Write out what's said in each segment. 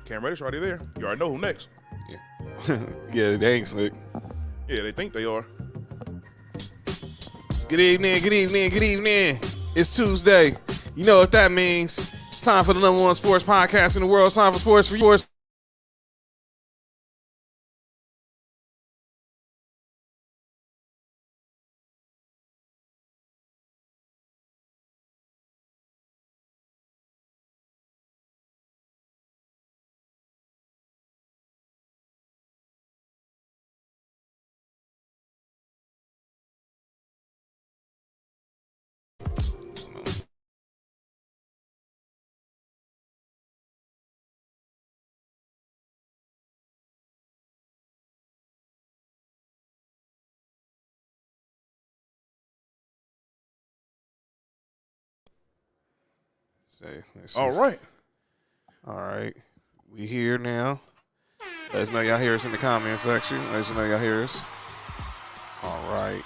Cam Reddish already there. You already know who next. Yeah, yeah, they ain't slick. Yeah, they think they are. Good evening, good evening, good evening. It's Tuesday. You know what that means. It's time for the number one sports podcast in the world. It's time for Sports for Yours. Let's see. All right. All right. We here now. Let us know y'all hear us in the comment section. Let us know y'all hear us. All right.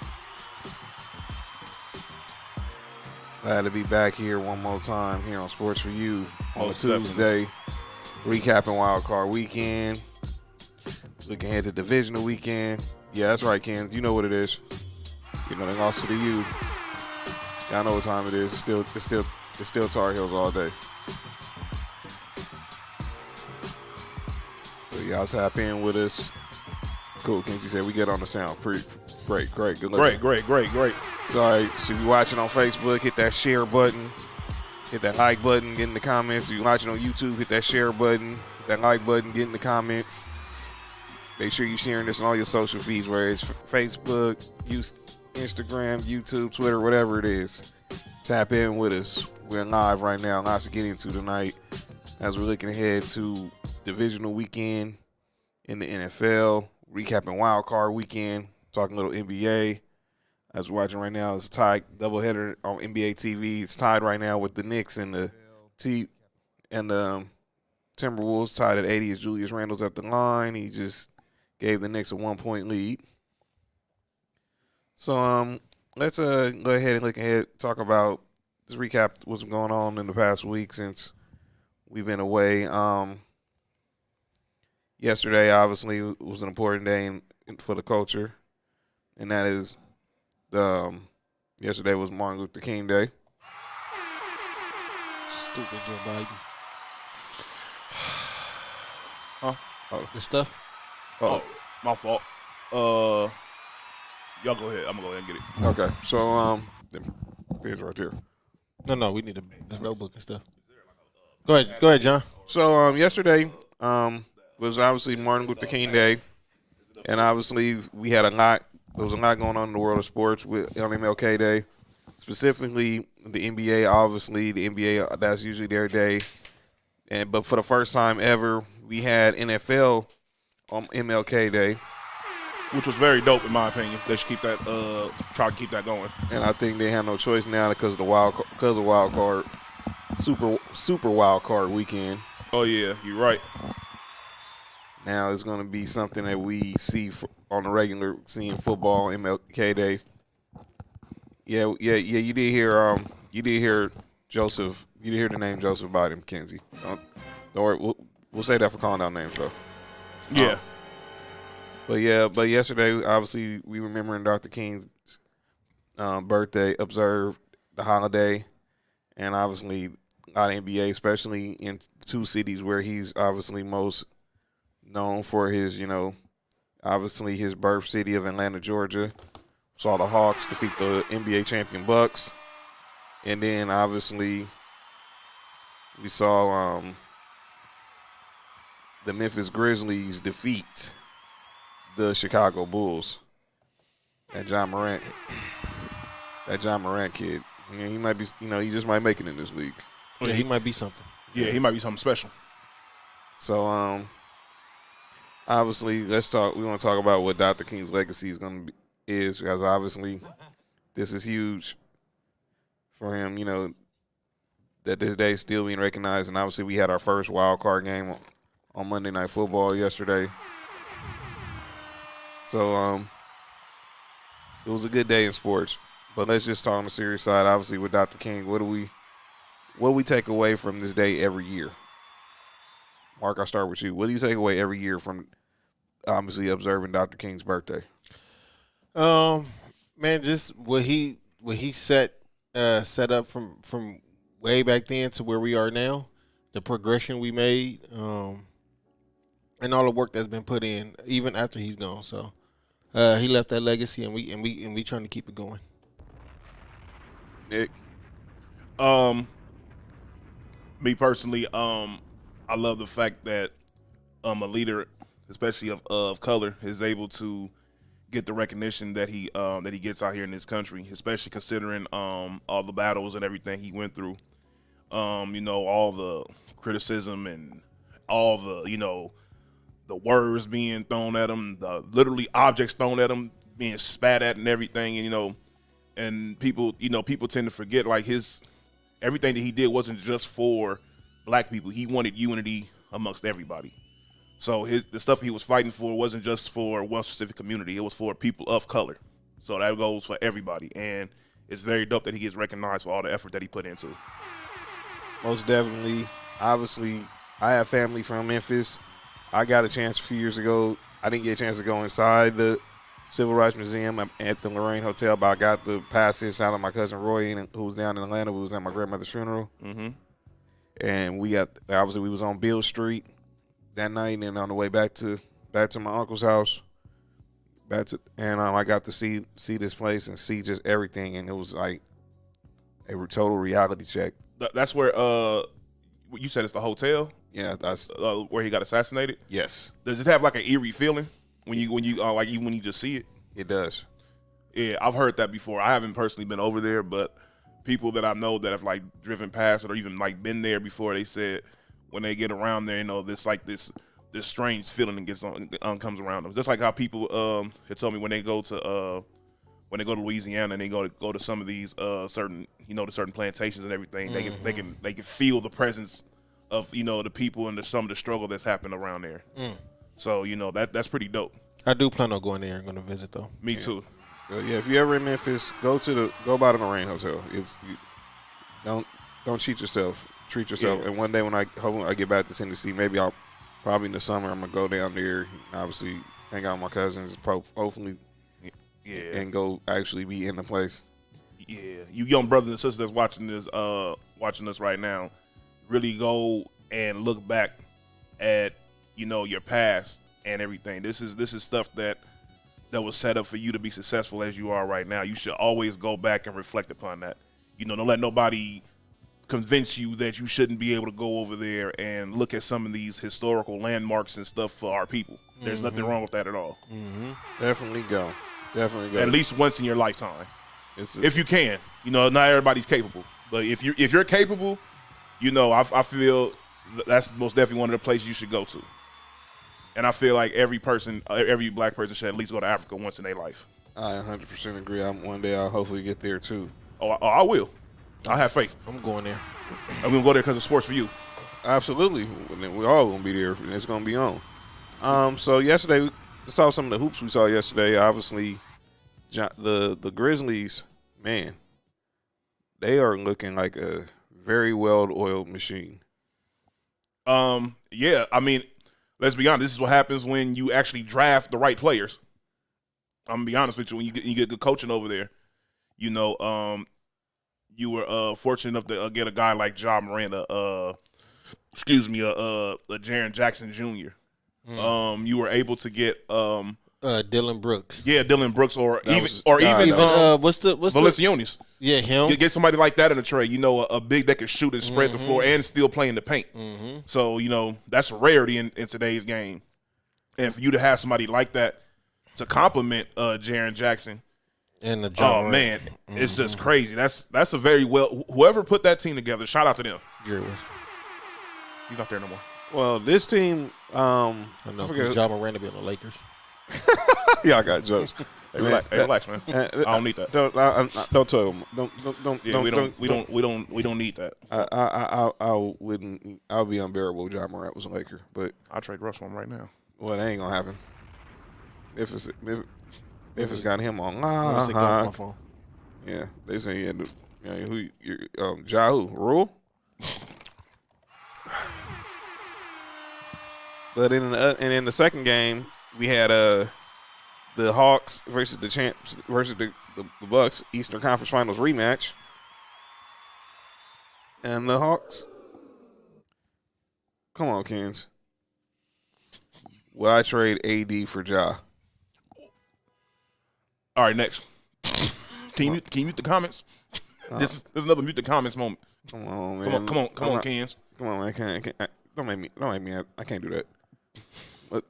Glad to be back here one more time here on Sports for You on a Tuesday. Recapping Wild Card Weekend. Looking ahead to Divisional Weekend. Yeah, that's right, Ken. You know what it is. You know, they lost to the U. Y'all know what time it is. It's still Tar Heels all day. So y'all tap in with us. Cool. Kenzie said we get on the sound. Pretty great. Good looking. Great. Sorry. So if you're watching on Facebook, hit that share button. Hit that like button. Get in the comments. If you're watching on YouTube, hit that share button. Hit that like button. Get in the comments. Make sure you're sharing this on all your social feeds, whether it's Facebook, Instagram, YouTube, Twitter, whatever it is. Tap in with us. We're live right now. Lots to get into tonight as we're looking ahead to Divisional Weekend in the NFL, recapping Wild Card Weekend, talking a little NBA. As we're watching right now, it's a tie doubleheader on NBA TV. It's tied right now with the Knicks and the Timberwolves tied at 80 as Julius Randle's at the line. He just gave the Knicks a 1-point lead. So let's go ahead and look ahead, talk about just recap what's going on in the past week since we've been away. Yesterday, obviously, was an important day for the culture, and that is yesterday was Martin Luther King Day. Stupid Joe Biden. Huh? Oh, the stuff? Oh, my fault. Y'all go ahead. I'm gonna go ahead and get it. Okay, so here's right here. No, we need the notebook and stuff. Go ahead, John. So yesterday was obviously Martin Luther King Day, and obviously we had a lot. There was a lot going on in the world of sports with MLK Day, specifically the NBA. Obviously, the NBA, that's usually their day, but for the first time ever, we had NFL on MLK Day, which was very dope in my opinion. They should keep that, try to keep that going. And I think they have no choice now because of wild card, super wild card weekend. Oh yeah, you're right. Now it's going to be something that we see on the regular, seeing football MLK Day. Yeah. You did hear Joseph. You did hear the name Joseph Biden, Mackenzie. Don't worry. We'll say that for calling out names though. Yeah. But yesterday, obviously, we remembering Dr. King's birthday, observed the holiday, and obviously a lot of NBA, especially in two cities where he's obviously most known for his, obviously his birth city of Atlanta, Georgia. Saw the Hawks defeat the NBA champion Bucks, and then obviously we saw the Memphis Grizzlies defeat the Chicago Bulls. That John Morant kid. Yeah, he might be, he just might make it in this league. Yeah, he might be something. Yeah, he might be something special. So, obviously, let's talk. We want to talk about what Dr. King's legacy is, because obviously, this is huge for him. That this day is still being recognized, and obviously, we had our first wild card game on Monday Night Football yesterday. So, it was a good day in sports. But let's just talk on the serious side. Obviously, with Dr. King, what we take away from this day every year? Mark, I'll start with you. What do you take away every year from obviously observing Dr. King's birthday? Man, just what he set up from way back then to where we are now, the progression we made, and all the work that's been put in, even after he's gone. So he left that legacy, and we trying to keep it going. Nick? Me personally, I love the fact that a leader, especially of color, is able to get the recognition that he gets out here in this country, especially considering all the battles and everything he went through. All the criticism and all the the words being thrown at him, the literally objects thrown at him, being spat at and everything, and people tend to forget like everything that he did wasn't just for black people. He wanted unity amongst everybody. So the stuff he was fighting for wasn't just for one specific community. It was for people of color. So that goes for everybody. And it's very dope that he gets recognized for all the effort that he put into. Most definitely. Obviously, I have family from Memphis. I got a chance a few years ago. I didn't get a chance to go inside the Civil Rights Museum at the Lorraine Hotel, but I got the passage out of my cousin Roy, who was down in Atlanta, who was at my grandmother's funeral. Mm-hmm. And we was on Beale Street that night, and then on the way back to my uncle's house, I got to see this place and see just everything, and it was like a total reality check. That's where you said it's the hotel. Yeah, that's where he got assassinated. Yes. Does it have like an eerie feeling when you just see it? It does. Yeah, I've heard that before. I haven't personally been over there, but people that I know that have like driven past it or even like been there before, they said when they get around there, this strange feeling comes around them. Just like how people had told me when they go to Louisiana and they go to some of these certain plantations and everything, mm-hmm. they can feel the presence of the people and some of the struggle that's happened around there. So that's pretty dope. I do plan on going there and going to visit though. Me too. So yeah, if you're ever in Memphis, go by the Lorraine Hotel. Don't cheat yourself. Treat yourself. Yeah. And one day when I get back to Tennessee, maybe I'll probably in the summer I'm gonna go down there. Obviously, hang out with my cousins. Hopefully, and go actually be in the place. Yeah, you young brothers and sisters that's watching us right now, really go and look back at your past and everything. This is stuff that was set up for you to be successful as you are right now. You should always go back and reflect upon that. Don't let nobody convince you that you shouldn't be able to go over there and look at some of these historical landmarks and stuff for our people. There's nothing wrong with that at all. Mm-hmm. Definitely go. At least once in your lifetime, if you can. Not everybody's capable, but if you're capable, I feel that's most definitely one of the places you should go to. And I feel like every black person should at least go to Africa once in their life. I 100% agree. One day I'll hopefully get there too. Oh, I will. I have faith. I'm going there. I'm going to go there because it's sports for you. Absolutely. We all going to be there, and it's going to be on. So yesterday, let's talk some of the hoops we saw yesterday. Obviously, the Grizzlies, man, they are looking like a very well-oiled machine. Yeah, I mean, let's be honest. This is what happens when you actually draft the right players. I'm going to be honest with you. When you get good coaching over there, you were fortunate enough to get a guy like Ja Morant, Jaren Jackson Jr. You were able to get Dylan Brooks. Yeah, Dylan Brooks, or even what's Valanciunas. Yeah, him. You get somebody like that in the trade. A big that can shoot and spread the floor and still play in the paint. Mm-hmm. So that's a rarity in today's game. And for you to have somebody like that to complement Jaren Jackson. And the job. Oh man, it's just crazy. That's a very whoever put that team together. Shout out to them. Jerry West. He's not there no more. Well, this team. I know because Ja Morant to be on the Lakers. Yeah, I got jokes. Hey, relax, man. I don't need that. Don't tell him. Don't. Yeah, we don't need that. I wouldn't. I would be unbearable if Ja Morant was a Laker, but I'll trade Russ for him right now. Well, that ain't gonna happen. If it's got him on, yeah, they say Ja who Rule. But in the second game, we had the Hawks versus the champs versus the Bucks Eastern Conference Finals rematch, and the Hawks. Come on, Kens. Will I trade AD for Ja? All right, next. Can you mute the comments? This is another mute the comments moment. Come on, man. Come on, Kens. Come on, man. Don't make me. I can't do that. But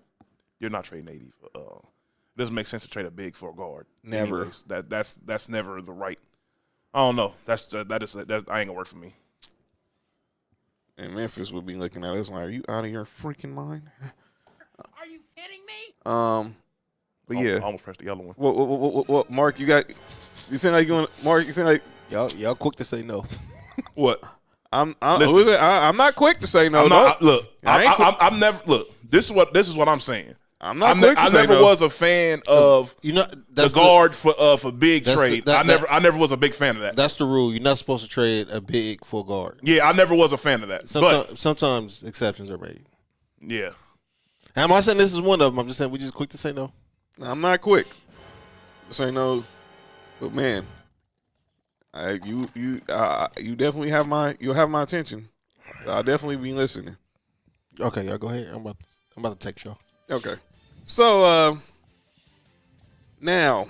You're not trading AD for. It doesn't make sense to trade a big for a guard. Never. Anyways, that's never the right. I don't know. That ain't gonna work for me. and Memphis would be looking at us like, "Are you out of your freaking mind?" Are you kidding me? But yeah. I almost pressed the yellow one. What, Mark? You seem like you going. Mark, you seem like Y'all quick to say no. What? I'm Listen. I'm not quick to say no. I'm never look. This is what I'm saying. I'm not quick to say never no. was a fan of That's the guard for big that's trade. the- that- I never was a big fan of that. That's the rule. You're not supposed to trade a big full guard. Yeah, I never was a fan of that. Sometimes exceptions are made. But yeah, I'm not saying this is one of them. I'm just saying we just quick to say no. I'm not quick to say no. But man, you definitely have my attention. I'll definitely be listening. Okay, y'all go ahead. I'm about to text y'all. Okay. So now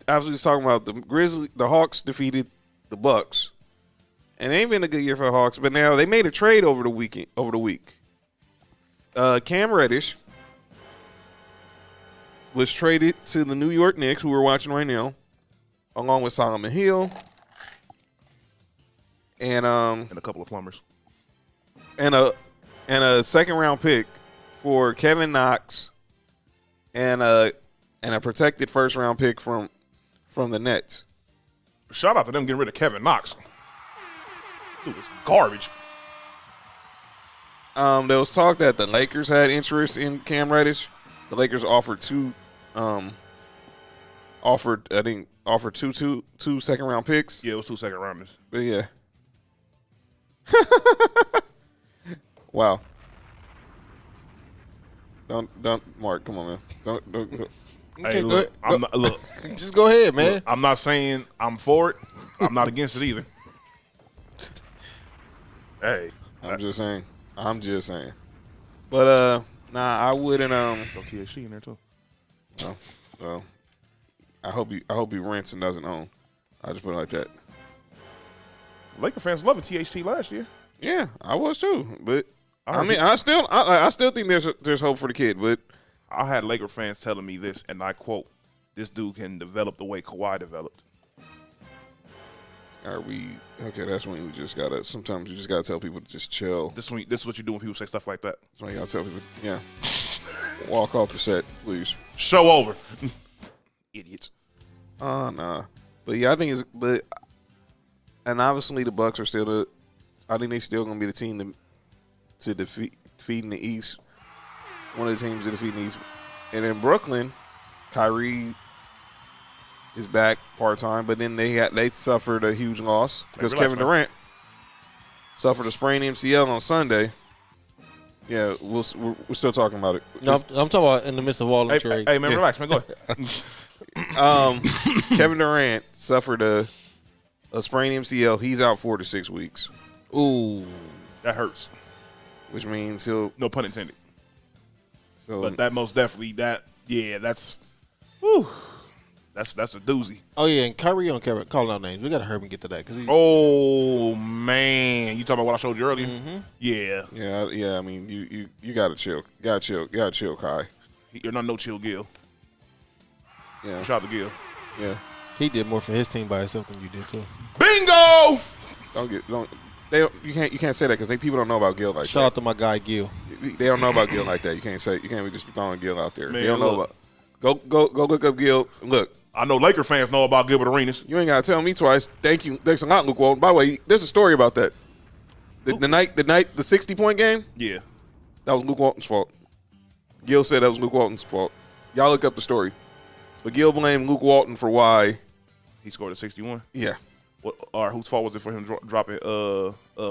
I was just talking about the Hawks defeated the Bucks. And it ain't been a good year for the Hawks, but now they made a trade over the week. Cam Reddish was traded to the New York Knicks, who we're watching right now, along with Solomon Hill and and a couple of plumbers. and a second round pick for Kevin Knox and a protected first round pick from the Nets. Shout out to them getting rid of Kevin Knox. Dude was garbage. There was talk that the Lakers had interest in Cam Reddish. The Lakers offered two second round picks. Yeah, it was 2 second rounders. But yeah. Wow. Don't Mark, come on, man. Don't. Hey, go look, ahead. look, Just go ahead, man. I'm not saying I'm for it. I'm not against it either. Hey, I'm just saying. But nah, I wouldn't throw THC in there too. well, I hope he rents and doesn't own. I just put it like that. Laker fans loving THC last year. Yeah, I was too. But I I still think there's hope for the kid, but I had Laker fans telling me this, and I quote, "This dude can develop the way Kawhi developed." are we okay? That's when sometimes you just gotta tell people to just chill. This is what you do when people say stuff like that. That's when you gotta tell people, yeah, walk off the set, please. Show over, idiots. Nah. But yeah, I think and obviously the Bucks are still I think they still gonna be the team to defeating the East. One of the teams to defeat the East. And in Brooklyn, Kyrie is back part time, but then they suffered a huge loss because Kevin Durant suffered a sprained MCL on Sunday. Yeah, we're still talking about it. No, I'm talking about in the midst of all the trades. Hey man, relax, man. Go ahead. Kevin Durant suffered a sprained MCL. He's out 4 to 6 weeks. Ooh, That hurts. Which means he'll. No pun intended. So, But that most definitely that's whew, that's a doozy. oh yeah, and Kyrie on camera calling out names. We gotta hurry and get to that because Oh man, you talking about what I showed you earlier? Mm-hmm. Yeah. yeah. I mean, you gotta chill. Gotta chill, Kai. You're not no chill, Gil. Yeah, Shout out to Gil. yeah. he did more for his team by himself than you did too. Bingo. You can't say that because people don't know about Gil like Shout out to my guy Gil. that. They don't know about Gil like that. You can't just be throwing Gil out there. Man, they don't know look. about. Go look up Gil. Look, I know Laker fans know about Gilbert Arenas. you ain't gotta tell me twice. Thanks a lot, Luke Walton. By the way, there's a story about that. The 60-point game. Yeah. That was Luke Walton's fault. Gil said that was Luke Walton's fault. Y'all look up the story. But Gil blamed Luke Walton for why. He scored a 61. Yeah. Or whose fault was it for him dropping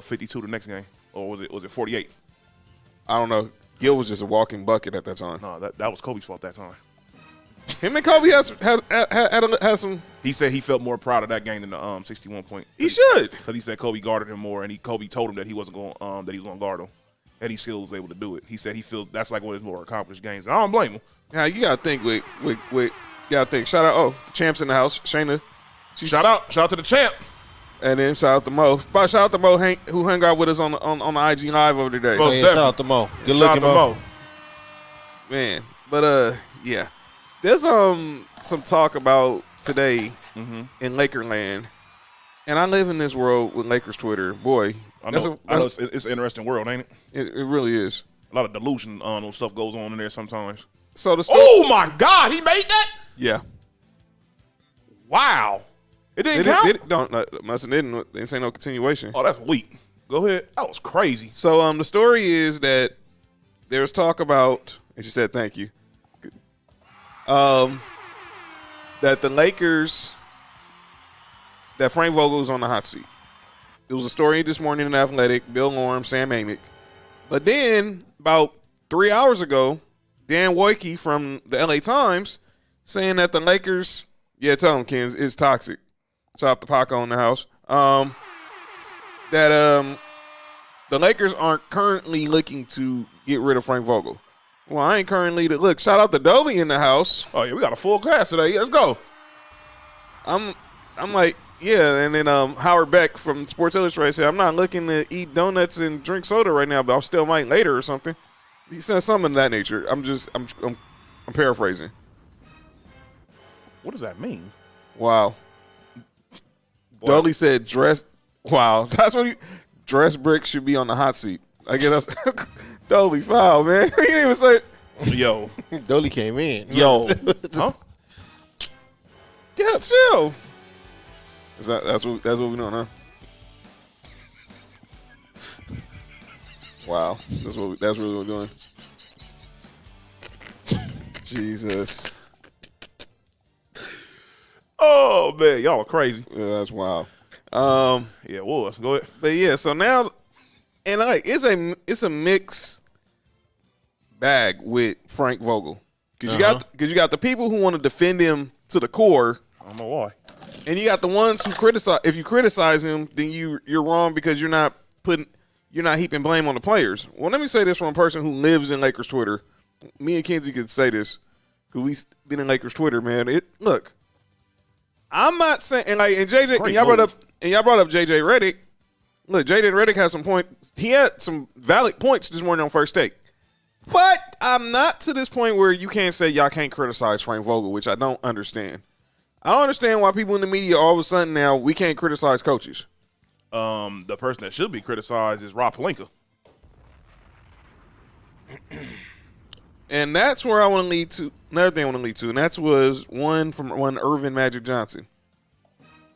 52 the next game, or was it 48? I don't know. Gil was just a walking bucket at that time. No, that was Kobe's fault that time. Him and Kobe has some. He said he felt more proud of that game than the 61 point. He should, because he said Kobe guarded him more, and Kobe told him that he wasn't going that he was going to guard him, and he still was able to do it. He said he feels that's like one of his more accomplished games. And I don't blame him. Now you gotta think with you gotta think. Shout out, champs in the house, Shayna. Shout out to the champ. And then shout out to Mo. Shout out to Mo who hung out with us on the IG live over today. Most Shout out to Mo. Good looking Mo. Man, but yeah. There's some talk about today in Lakerland, and I live in this world with Lakers Twitter. Boy, I know it's an interesting world, ain't it? It really is. A lot of delusion on stuff goes on in there sometimes. So the oh my God, he made that? Yeah. Wow. It didn't count? Must have didn't. They say no continuation. Oh, that's weak. Go ahead. That was crazy. So the story is that there's talk about, and she said thank you, that the Lakers, that Frank Vogel's on the hot seat. It was a story this morning in Athletic, Bill Lorem, Sam Amick. But then about 3 hours ago, Dan Wojcicki from the LA Times saying that the Lakers, yeah, tell them, Ken, is toxic. Shout out to Paco in the house. That the Lakers aren't currently looking to get rid of Frank Vogel. Well, I ain't currently look. Shout out to Dolly in the house. Oh yeah, we got a full class today. Yeah, let's go. I'm like, yeah, and then Howard Beck from Sports Illustrated said, I'm not looking to eat donuts and drink soda right now, but I still might later or something. He said something of that nature. I'm paraphrasing. What does that mean? Wow. Dolly said dress. Wow, that's what dress brick should be on the hot seat. I guess that's Dolly foul, man. He didn't even say. Yo, Dolly came in. Yo, huh? Yeah, chill. That's what we doing, huh? Wow, that's really what we're doing. Jesus. Oh man, y'all are crazy. Yeah, that's wild. Yeah, it was. Go ahead. But yeah, so now, and like it's a mixed bag with Frank Vogel because you got the people who want to defend him to the core. I don't know why. And you got the ones who criticize. If you criticize him, then you're wrong because you're not heaping blame on the players. Well, let me say this from a person who lives in Lakers Twitter. Me and Kenzie could say this because we've been in Lakers Twitter, man. Look, I'm not saying and JJ and y'all brought up JJ Redick. Look, JJ Redick has some point. He had some valid points this morning on First Take. But I'm not to this point where you can't say y'all can't criticize Frank Vogel, which I don't understand. I don't understand why people in the media all of a sudden now we can't criticize coaches. The person that should be criticized is Rob Pelinka. And that's where I want to lead to. Another thing I want to lead to, and that was one Irvin Magic Johnson.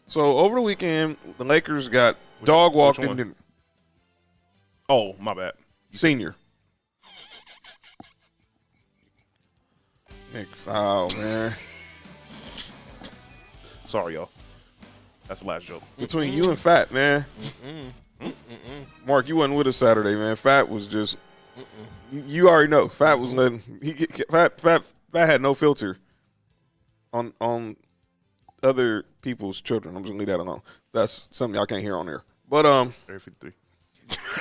So over the weekend, the Lakers got dog walked in dinner. Oh, my bad. Senior. Nick foul, man. Sorry, y'all. That's the last joke. Between you and Fat, man. Mark, you wasn't with us Saturday, man. Fat was just. You already know. Fat was letting. Fat had no filter on other people's children. I'm just gonna leave that alone. That's something y'all can't hear on there. But Area 53.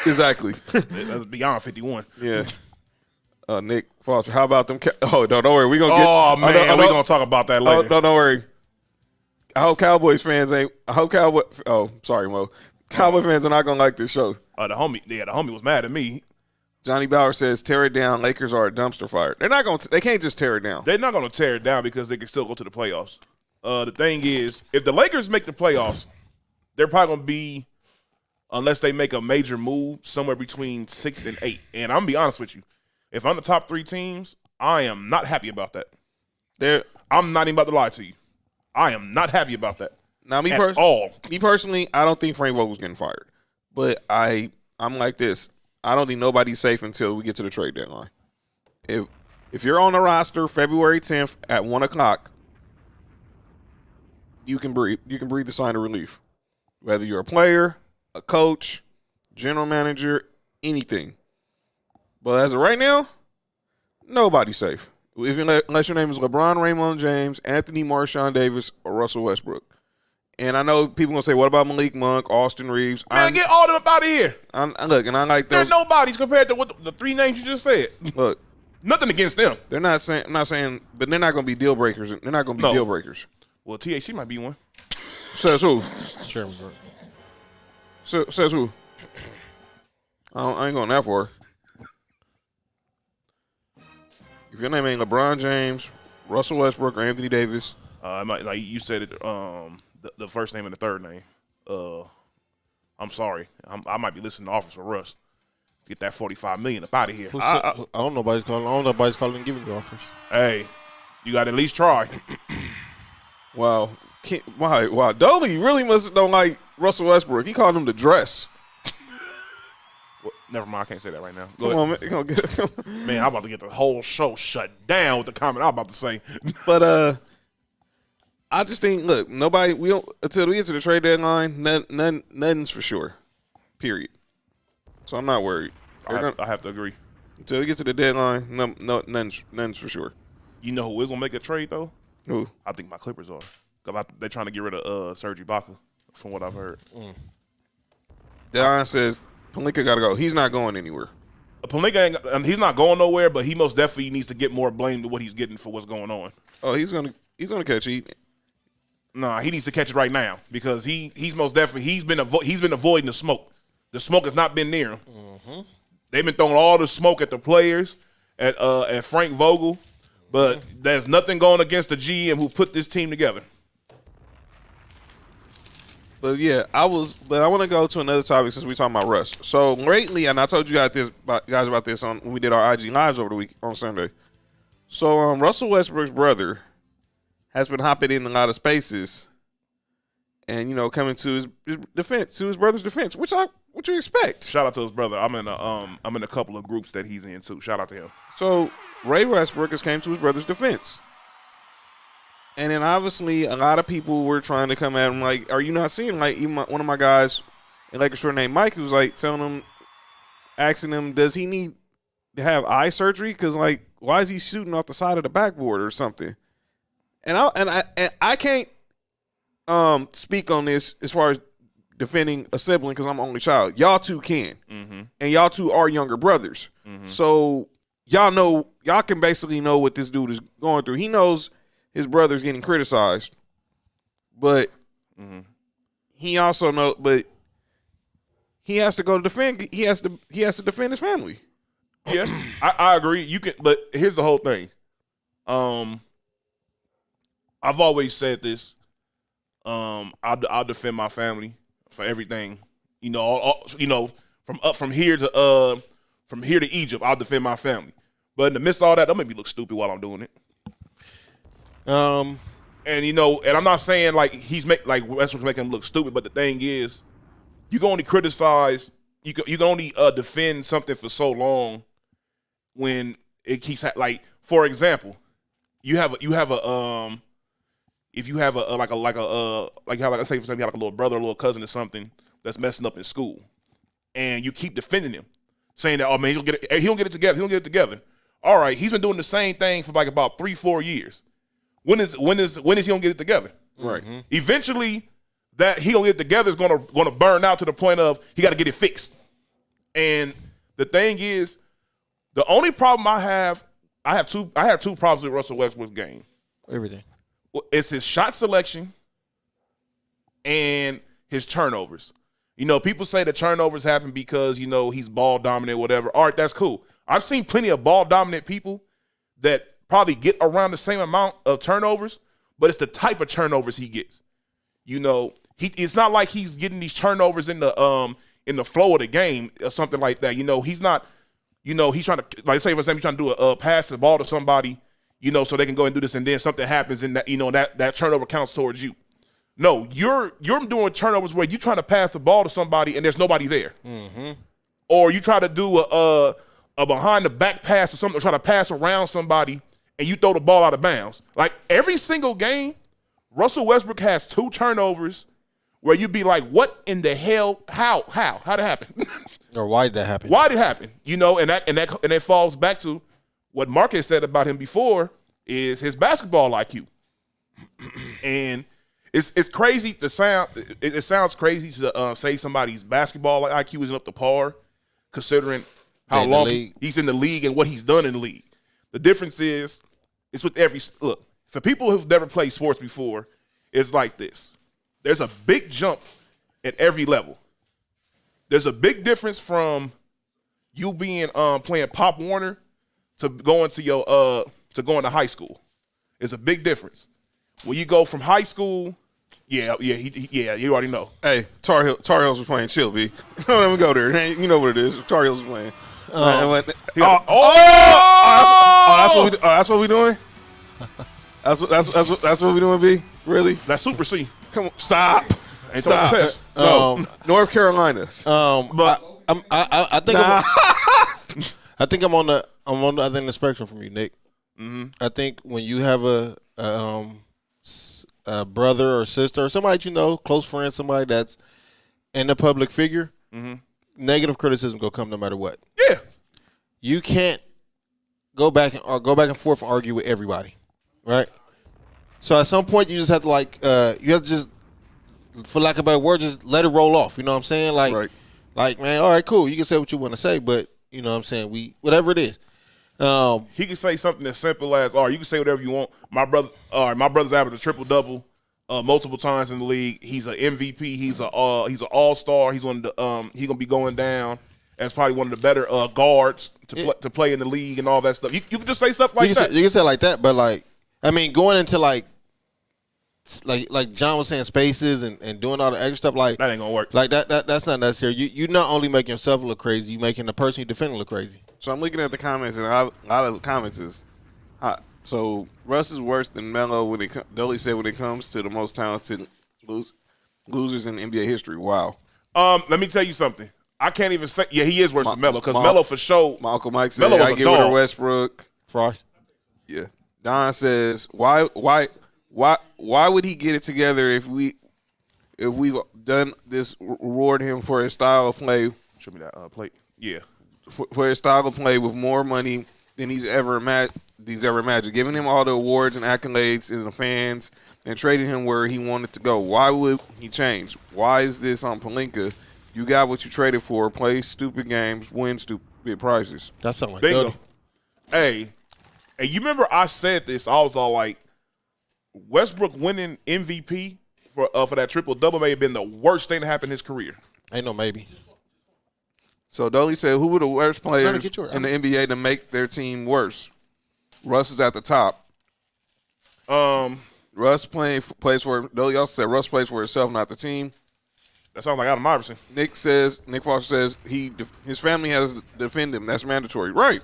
Exactly. That's beyond 51. Yeah. Nick Foster, how about them? Don't worry. We gonna get. Oh man, we're gonna talk about that later. Don't worry. I hope Cowboys fans ain't. Oh, sorry, Mo. Cowboy fans are not gonna like this show. The homie was mad at me. Johnny Bauer says, "Tear it down. Lakers are a dumpster fire." They're not going to. They can't just tear it down. They're not going to tear it down because they can still go to the playoffs. The thing is, if the Lakers make the playoffs, they're probably going to be, unless they make a major move, somewhere between 6 and 8. And I'm gonna be honest with you, if I'm the top 3 teams, I am not happy about that. I'm not even about to lie to you. I am not happy about that. Now, me personally, I don't think Frank Vogel's getting fired. But I'm like this. I don't think nobody's safe until we get to the trade deadline. If you're on the roster February 10th at 1 o'clock, you can breathe. You can breathe the sign of relief. Whether you're a player, a coach, general manager, anything. But as of right now, nobody's safe. Unless your name is LeBron Raymond James, Anthony Marshawn Davis, or Russell Westbrook. And I know people going to say, what about Malik Monk, Austin Reeves? Man, get all of them up out of here. Look, and I like those. There's nobody's compared to what the three names you just said. Look. Nothing against them. They're not saying, I'm not saying, but they're not going to be deal breakers. They're not going to be deal breakers. Well, THC might be one. Says who? Sure. Says who? I ain't going that far. If your name ain't LeBron James, Russell Westbrook, or Anthony Davis, Like you said it. The first name and the third name. I'm sorry. I might be listening to Officer Russ. Get that $45 million up out of here. I don't know nobody's calling. I don't know nobody's calling and giving you offers. Hey, you got to at least try. wow. Wow. Dolly really must don't like Russell Westbrook. He called him the dress. Well, never mind. I can't say that right now. Come on, man. Man, I'm about to get the whole show shut down with the comment I'm about to say. But I just think, look, we don't until we get to the trade deadline. Nothing's for sure. Period. So I'm not worried. I have to agree. Until we get to the deadline, nothing's for sure. You know who is gonna make a trade though? Who? I think my Clippers are. Cause they're trying to get rid of Serge Ibaka, from what I've heard. Don says Pelinka got to go. He's not going anywhere. Pelinka, he's not going nowhere, but he most definitely needs to get more blame to what he's getting for what's going on. Oh, he's gonna catch heat. Nah, he needs to catch it right now because he's most definitely he's been avoiding the smoke. The smoke has not been near him. Mm-hmm. They've been throwing all the smoke at the players, at Frank Vogel, but there's nothing going against the GM who put this team together. But yeah, I want to go to another topic since we're talking about Russ. So lately, and I told you guys about this when we did our IG lives over the week on Sunday. So Russell Westbrook's brother has been hopping in a lot of spaces, and coming to his defense, to his brother's defense, which you expect. Shout out to his brother. I'm in a couple of groups that he's in too. Shout out to him. So Ray Westbrook has came to his brother's defense. And then obviously a lot of people were trying to come at him like, are you not seeing, like, even one of my guys in Lakers short named Mike, who was like asking him, does he need to have eye surgery? Because, like, why is he shooting off the side of the backboard or something? And I can't speak on this as far as defending a sibling because I'm an only child. Y'all two can. Mm-hmm. And y'all two are younger brothers. Mm-hmm. So y'all can basically know what this dude is going through. He knows his brother's getting criticized, but he also knows. But he has to go to defend. He has to defend his family. Yeah, I agree. You can, but here's the whole thing. I've always said this. I'll defend my family for everything. From here to Egypt, I'll defend my family. But in the midst of all that, don't make me look stupid while I'm doing it. And I'm not saying like Westbrook's making him look stupid, but the thing is, you can only criticize, you can only defend something for so long when it keeps like, for example, if you have a little brother, a little cousin, or something that's messing up in school, and you keep defending him, saying that, oh man, he don't get it together. All right, he's been doing the same thing for like about 3-4 years. When is he gonna get it together? Right. Mm-hmm. Eventually, that he gonna get it together is gonna burn out to the point of he got to get it fixed. And the thing is, the only problem I have two problems with Russell Westbrook's game. Everything. It's his shot selection and his turnovers. People say the turnovers happen because he's ball dominant, whatever. All right, that's cool. I've seen plenty of ball dominant people that probably get around the same amount of turnovers, but it's the type of turnovers he gets. It's not like he's getting these turnovers in the flow of the game or something like that. He's not. He's trying to, like, say for example, he's trying to do a pass the ball to somebody, so they can go and do this, and then something happens, and that turnover counts towards you. No, you're doing turnovers where you're trying to pass the ball to somebody and there's nobody there, or you try to do a behind the back pass or something, or try to pass around somebody, and you throw the ball out of bounds. Like every single game, Russell Westbrook has 2 turnovers where you'd be like, what in the hell? How did it happen? Or why did that happen? Why did it happen? You know, and that falls back to what Marcus said about him before is his basketball IQ. And it's crazy to sound. It sounds crazy to say somebody's basketball IQ isn't up to par, considering how long he's in the league and what he's done in the league. The difference is, it's with every look. For people who've never played sports before, it's like this. There's a big jump at every level. There's a big difference from you being playing Pop Warner to going to high school. It's a big difference. When you go from high school, you already know. Hey, Tar Heels was playing chill, B. Don't even go there. You know what it is. Tar Heels was playing. That's what we doing. That's what we doing, B. Really? That's Super C. Come on, stop. Stop. No, North Carolina. But I think I think I'm on the other end of the spectrum from you, Nick. Mm-hmm. I think when you have a brother or sister or somebody that you know, close friend, somebody that's in a public figure, negative criticism gonna come no matter what. Yeah, you can't go back and forth and argue with everybody, right? So at some point you just have to you have to just, for lack of a better word, just let it roll off. You know what I'm saying? Like man, all right, cool. You can say what you want to say, but you know what I'm saying? Whatever it is. He can say something as simple as, all right, you can say whatever you want. My brother's averaged a triple-double multiple times in the league. He's an MVP. He's an all-star. He's gonna be going down as probably one of the better guards to play in the league and all that stuff. You can just say stuff like that. You can say like that, but going into like John was saying, spaces and doing all the extra stuff, like that ain't gonna work. Like that's not necessary. You not only making yourself look crazy, you making the person you defend look crazy. So I'm looking at the comments, and a lot of the comments is hot. So Russ is worse than Melo Dolly said when it comes to the most talented losers in NBA history. Wow. Let me tell you something. I can't even say. Yeah, he is worse than Melo, because Melo for sure. My Uncle Mike said, Melo was I a give dog. it to Westbrook. Frost. Yeah. Don says, why would he get it together if we've done this, reward him for his style of play? Show me that plate. Yeah. For his style of play with more money than he's ever imagined, giving him all the awards and accolades and the fans, and trading him where he wanted to go. Why would he change? Why is this on Pelinka? You got what you traded for. Play stupid games, win stupid prizes. That sounds like bingo. Duddy. Hey, you remember I said this? I was all like, Westbrook winning MVP for that triple-double may have been the worst thing to happen in his career. Ain't no maybe. So Dolly said, who were the worst players in the NBA to make their team worse? Russ is at the top. Russ plays for – Dolly also said Russ plays for himself, not the team. That sounds like Adam Iverson. Nick Foster says his family has to defend him. That's mandatory. Right.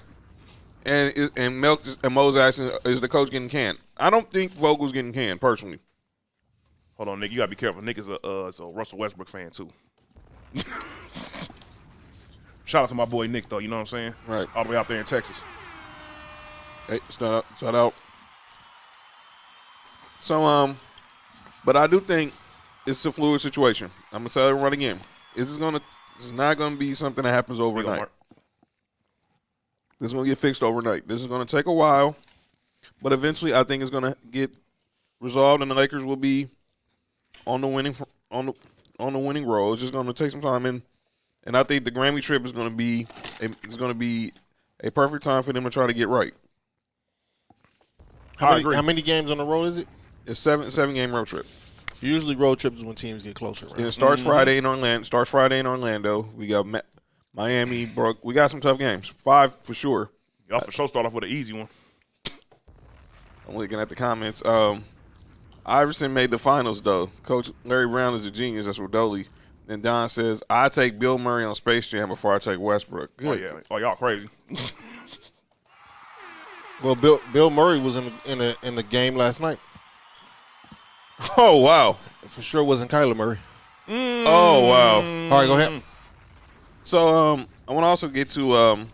And Mo's asking, is the coach getting canned? I don't think Vogel's getting canned, personally. Hold on, Nick. You got to be careful. Nick is a Russell Westbrook fan, too. Shout out to my boy Nick, though. You know what I'm saying? Right. All the way out there in Texas. Hey, start out. So, but I do think it's a fluid situation. I'm going to tell everyone again. This is not going to be something that happens overnight. This is going to get fixed overnight. This is going to take a while, but eventually I think it's going to get resolved, and the Lakers will be on the winning road. It's just going to take some time, and I think the Grammy trip is going to be a perfect time for them to try to get right. How many games on the road is it? It's seven game road trip. Usually road trips is when teams get closer, right? And it starts Friday in Orlando. We got Miami, Brook. We got some tough games. 5 for sure. Y'all for sure start off with an easy one. I'm looking at the comments. Iverson made the finals, though. Coach Larry Brown is a genius. That's what Dolly. And Don says, I take Bill Murray on Space Jam before I take Westbrook. Good. Oh, yeah. Oh, y'all crazy. Well, Bill Murray was in the game last night. Oh, wow. For sure wasn't Kyler Murray. Oh, wow. All right, go ahead. So, I want to also get to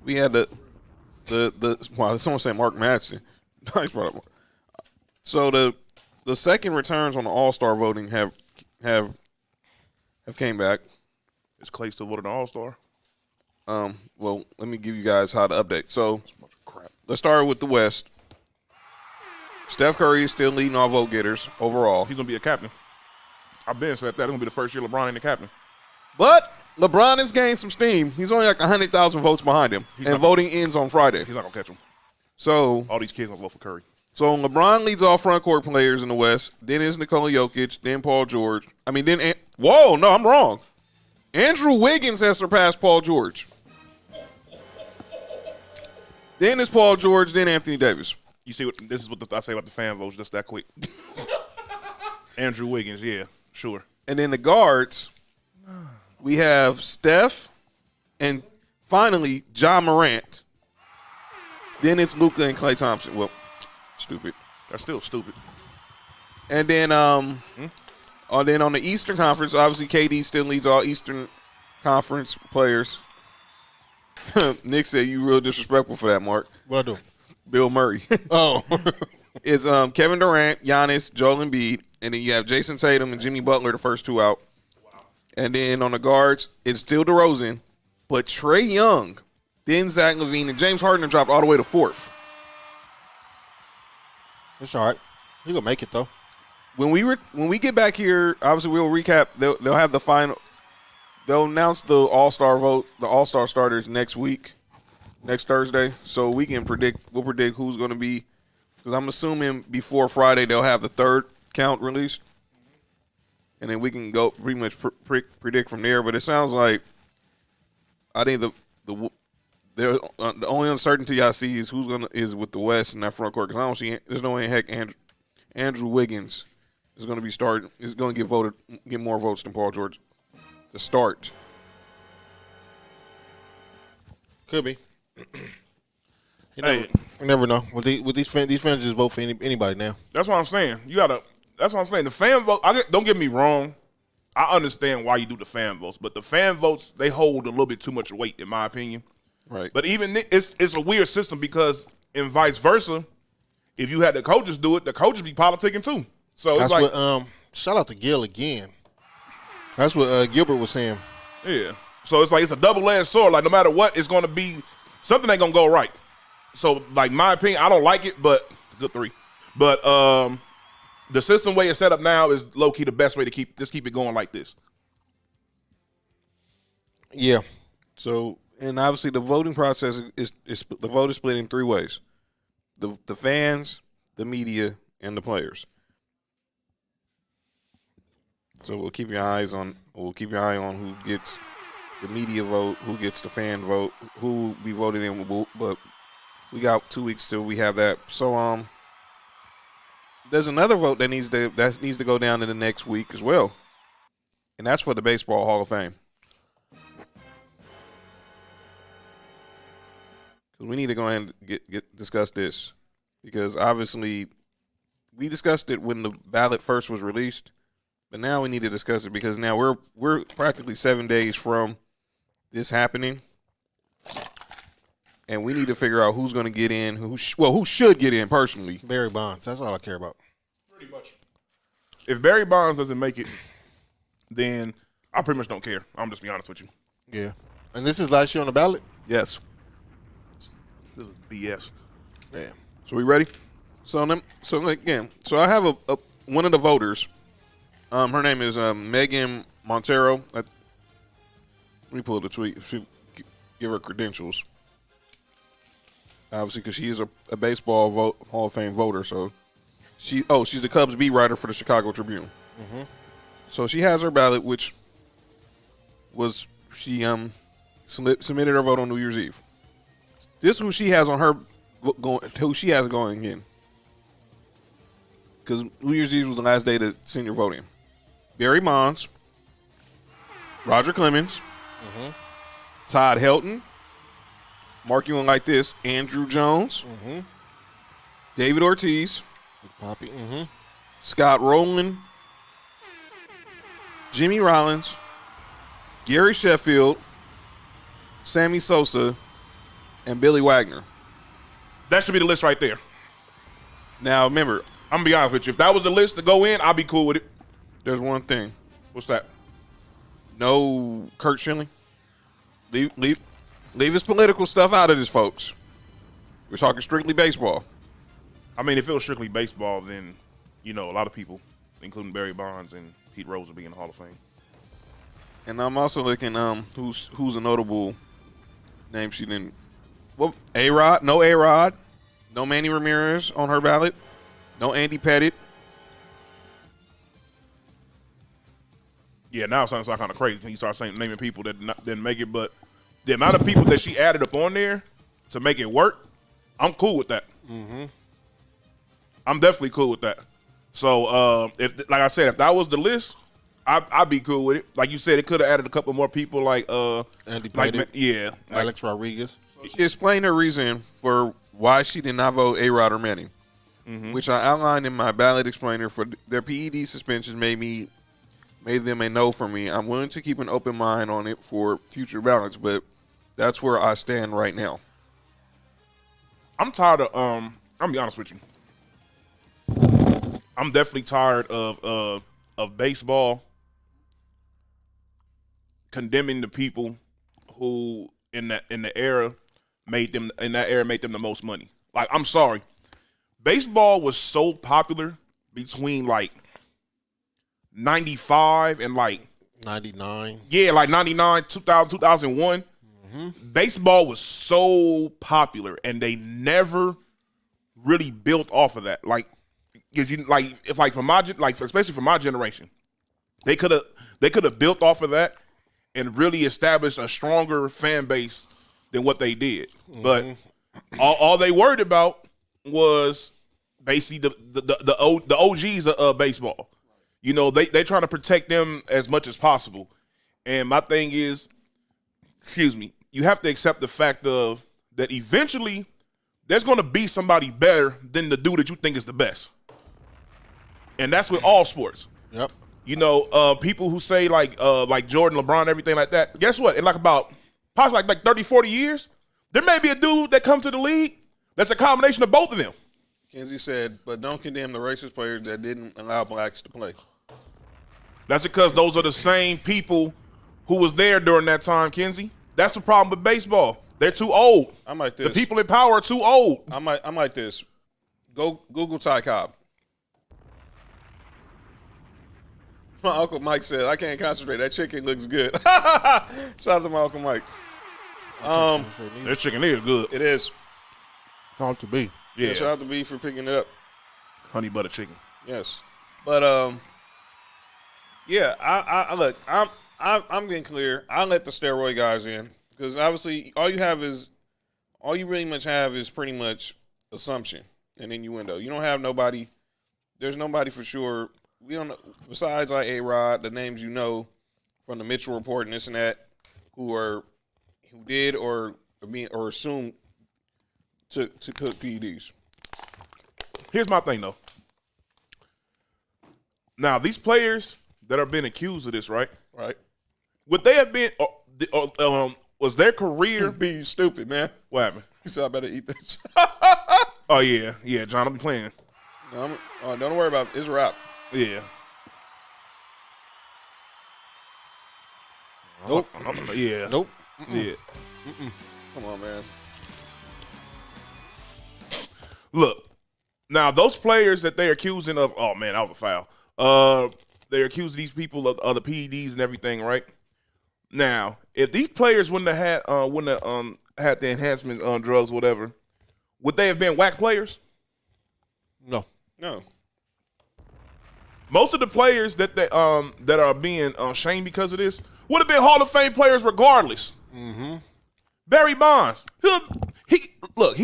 we had the someone said Mark Madsen. Nice brought up. So the second returns on the All-Star voting have came back. Is Clay still voted an All-Star? Well, let me give you guys how to update. So Crap. let's start with the West. Steph Curry is still leading all vote getters overall. He's gonna be a captain. I've been said that. It's gonna be the first year LeBron ain't the captain. But LeBron has gained some steam. He's only like 100,000 votes behind him. And voting ends on Friday. He's not gonna catch him. So All these kids gonna vote for Curry. So LeBron leads all front court players in the West. Then is Nikola Jokic. Then Paul George. Whoa, no, I'm wrong. Andrew Wiggins has surpassed Paul George. Then is Paul George. Then Anthony Davis. You see what this is what I say about the fan votes just that quick. Andrew Wiggins, yeah, sure. And then the guards, we have Steph and finally John Morant. Then it's Luka and Klay Thompson. Well, stupid. That's still stupid. And then then on the Eastern Conference, obviously KD still leads all Eastern Conference players. Nick said you real disrespectful for that, Mark. What I do? Bill Murray. Oh. It's Kevin Durant, Giannis, Joel Embiid, and then you have Jason Tatum and Jimmy Butler, the first two out. Wow. And then on the guards, it's still DeRozan, but Trae Young, then Zach LaVine, and James Harden dropped all the way to fourth. It's all right. You gonna make it though. When we get back here, obviously we'll recap. They'll have the final. They'll announce the All-Star vote, the All-Star starters next week, next Thursday. So we can predict. We'll predict who's going to be. Because I'm assuming before Friday they'll have the third count released, and then we can go pretty much predict from there. But it sounds like I think the only uncertainty I see is is with the West in that front court. Because I don't see there's no way in heck Andrew Wiggins is going to be starting. Is going to get more votes than Paul George to start. Could be. You never know. With these fans just vote for anybody now. That's what I'm saying. That's what I'm saying. The fan vote. Don't get me wrong. I understand why you do the fan votes, but the fan votes they hold a little bit too much weight, in my opinion. Right. But even it's a weird system because, in vice versa, if you had the coaches do it, the coaches be politicking too. So that's it's like, what. Shout out to Gil again. That's what Gilbert was saying. yeah. So it's like it's a double-edged sword. Like no matter what, it's going to be something ain't gonna go right. So like my opinion, I don't like it, but good three. But the system way it's set up now is low key the best way to keep it going like this. Yeah. So and obviously the voting process is the vote is split in three ways: the fans, the media, and the players. So we'll keep your eye on who gets the media vote, who gets the fan vote, who we voted in. But we got 2 weeks till we have that. So there's another vote that needs to go down in the next week as well, and that's for the Baseball Hall of Fame. Because we need to go ahead and discuss this because obviously we discussed it when the ballot first was released. But now we need to discuss it because now we're practically 7 days from this happening, and we need to figure out who's going to get in, who should get in personally. Barry Bonds. That's all I care about. Pretty much. If Barry Bonds doesn't make it, then I pretty much don't care. I'm just be honest with you. Yeah. And this is last year on the ballot? Yes. This is BS. Yeah. So we ready? So I have a one of the voters. Her name is Megan Montero. Let me pull the tweet. Give her credentials. Obviously, because she is a baseball Hall of Fame voter. So she's the Cubs beat writer for the Chicago Tribune. Mm-hmm. So she has her ballot, which was she submitted her vote on New Year's Eve. This is who she has on her going in. Because New Year's Eve was the last day to send your vote in. Barry Bonds, Roger Clemens, Todd Helton, mark you in like this, Andrew Jones, David Ortiz, Poppy. Scott Rowland, Jimmy Rollins, Gary Sheffield, Sammy Sosa, and Billy Wagner. That should be the list right there. Now, remember, I'm gonna be honest with you. If that was the list to go in, I'd be cool with it. There's one thing. What's that? No Kurt Schilling. Leave his political stuff out of this, folks. We're talking strictly baseball. I mean, if it was strictly baseball, then a lot of people, including Barry Bonds and Pete Rose, would be in the Hall of Fame. And I'm also looking who's a notable name she didn't. Well, A-Rod, no A-Rod, no Manny Ramirez on her ballot, no Andy Pettitte. Yeah, now it sounds like kind of crazy when you start naming people that didn't make it, but the amount of people that she added up on there to make it work, I'm cool with that. Mm-hmm. I'm definitely cool with that. So, if like I said, if that was the list, I'd be cool with it. Like you said, it could have added a couple more people, like Andy Pettitte, Alex Rodriguez. She explained her reason for why she did not vote A-Rod or Manning, which I outlined in my ballot explainer. For their PED suspensions made them a no for me. I'm willing to keep an open mind on it for future ballots, but that's where I stand right now. I'm tired of I'm gonna be honest with you. I'm definitely tired of baseball condemning the people who in that era made them the most money. Like, I'm sorry. Baseball was so popular between like 95 and like 99. Yeah, like 99, 2000, 2001. Baseball was so popular, and they never really built off of that. Like, especially for my generation, they could have built off of that and really established a stronger fan base than what they did. But all they worried about was basically the OGs of baseball. They trying to protect them as much as possible. And my thing is, you have to accept the fact of that eventually there's going to be somebody better than the dude that you think is the best. And that's with all sports. Yep. People who say like Jordan, LeBron, everything like that. Guess what? In like about possibly like 30, 40 years, there may be a dude that comes to the league that's a combination of both of them. Kenzie said, but don't condemn the racist players that didn't allow blacks to play. That's because those are the same people who was there during that time, Kenzie. That's the problem with baseball. They're too old. I'm like this. The people in power are too old. I'm like this. Go Google Ty Cobb. My Uncle Mike said, I can't concentrate. That chicken looks good. Shout out to my Uncle Mike. That chicken is good. It is. Shout out to B. Yeah. Shout out to B for picking it up. Honey butter chicken. Yes. But yeah, I look, I'm getting clear. I let the steroid guys in because obviously all you really much have is pretty much assumption and innuendo. You don't have nobody. There's nobody for sure. We don't know besides like A-Rod, the names from the Mitchell report and this and that, who did or assumed to put PEDs. Here's my thing though. Now these players that are being accused of this, right? Right. Would they have been? Was their career? Be stupid, man. What happened? He said I better eat this. Oh yeah, John, I'll be playing. Don't worry about it. It's a wrap. Yeah. Nope. Yeah. Nope. Yeah. Come on, man. Look, now those players that they're accusing of, oh man, that was a foul. They're accusing these people of the PEDs and everything, right? Now, if these players wouldn't have had the enhancement on drugs, whatever, would they have been whack players? No. Most of the players that are being shamed because of this would have been Hall of Fame players regardless. Mm-hmm. Barry Bonds, he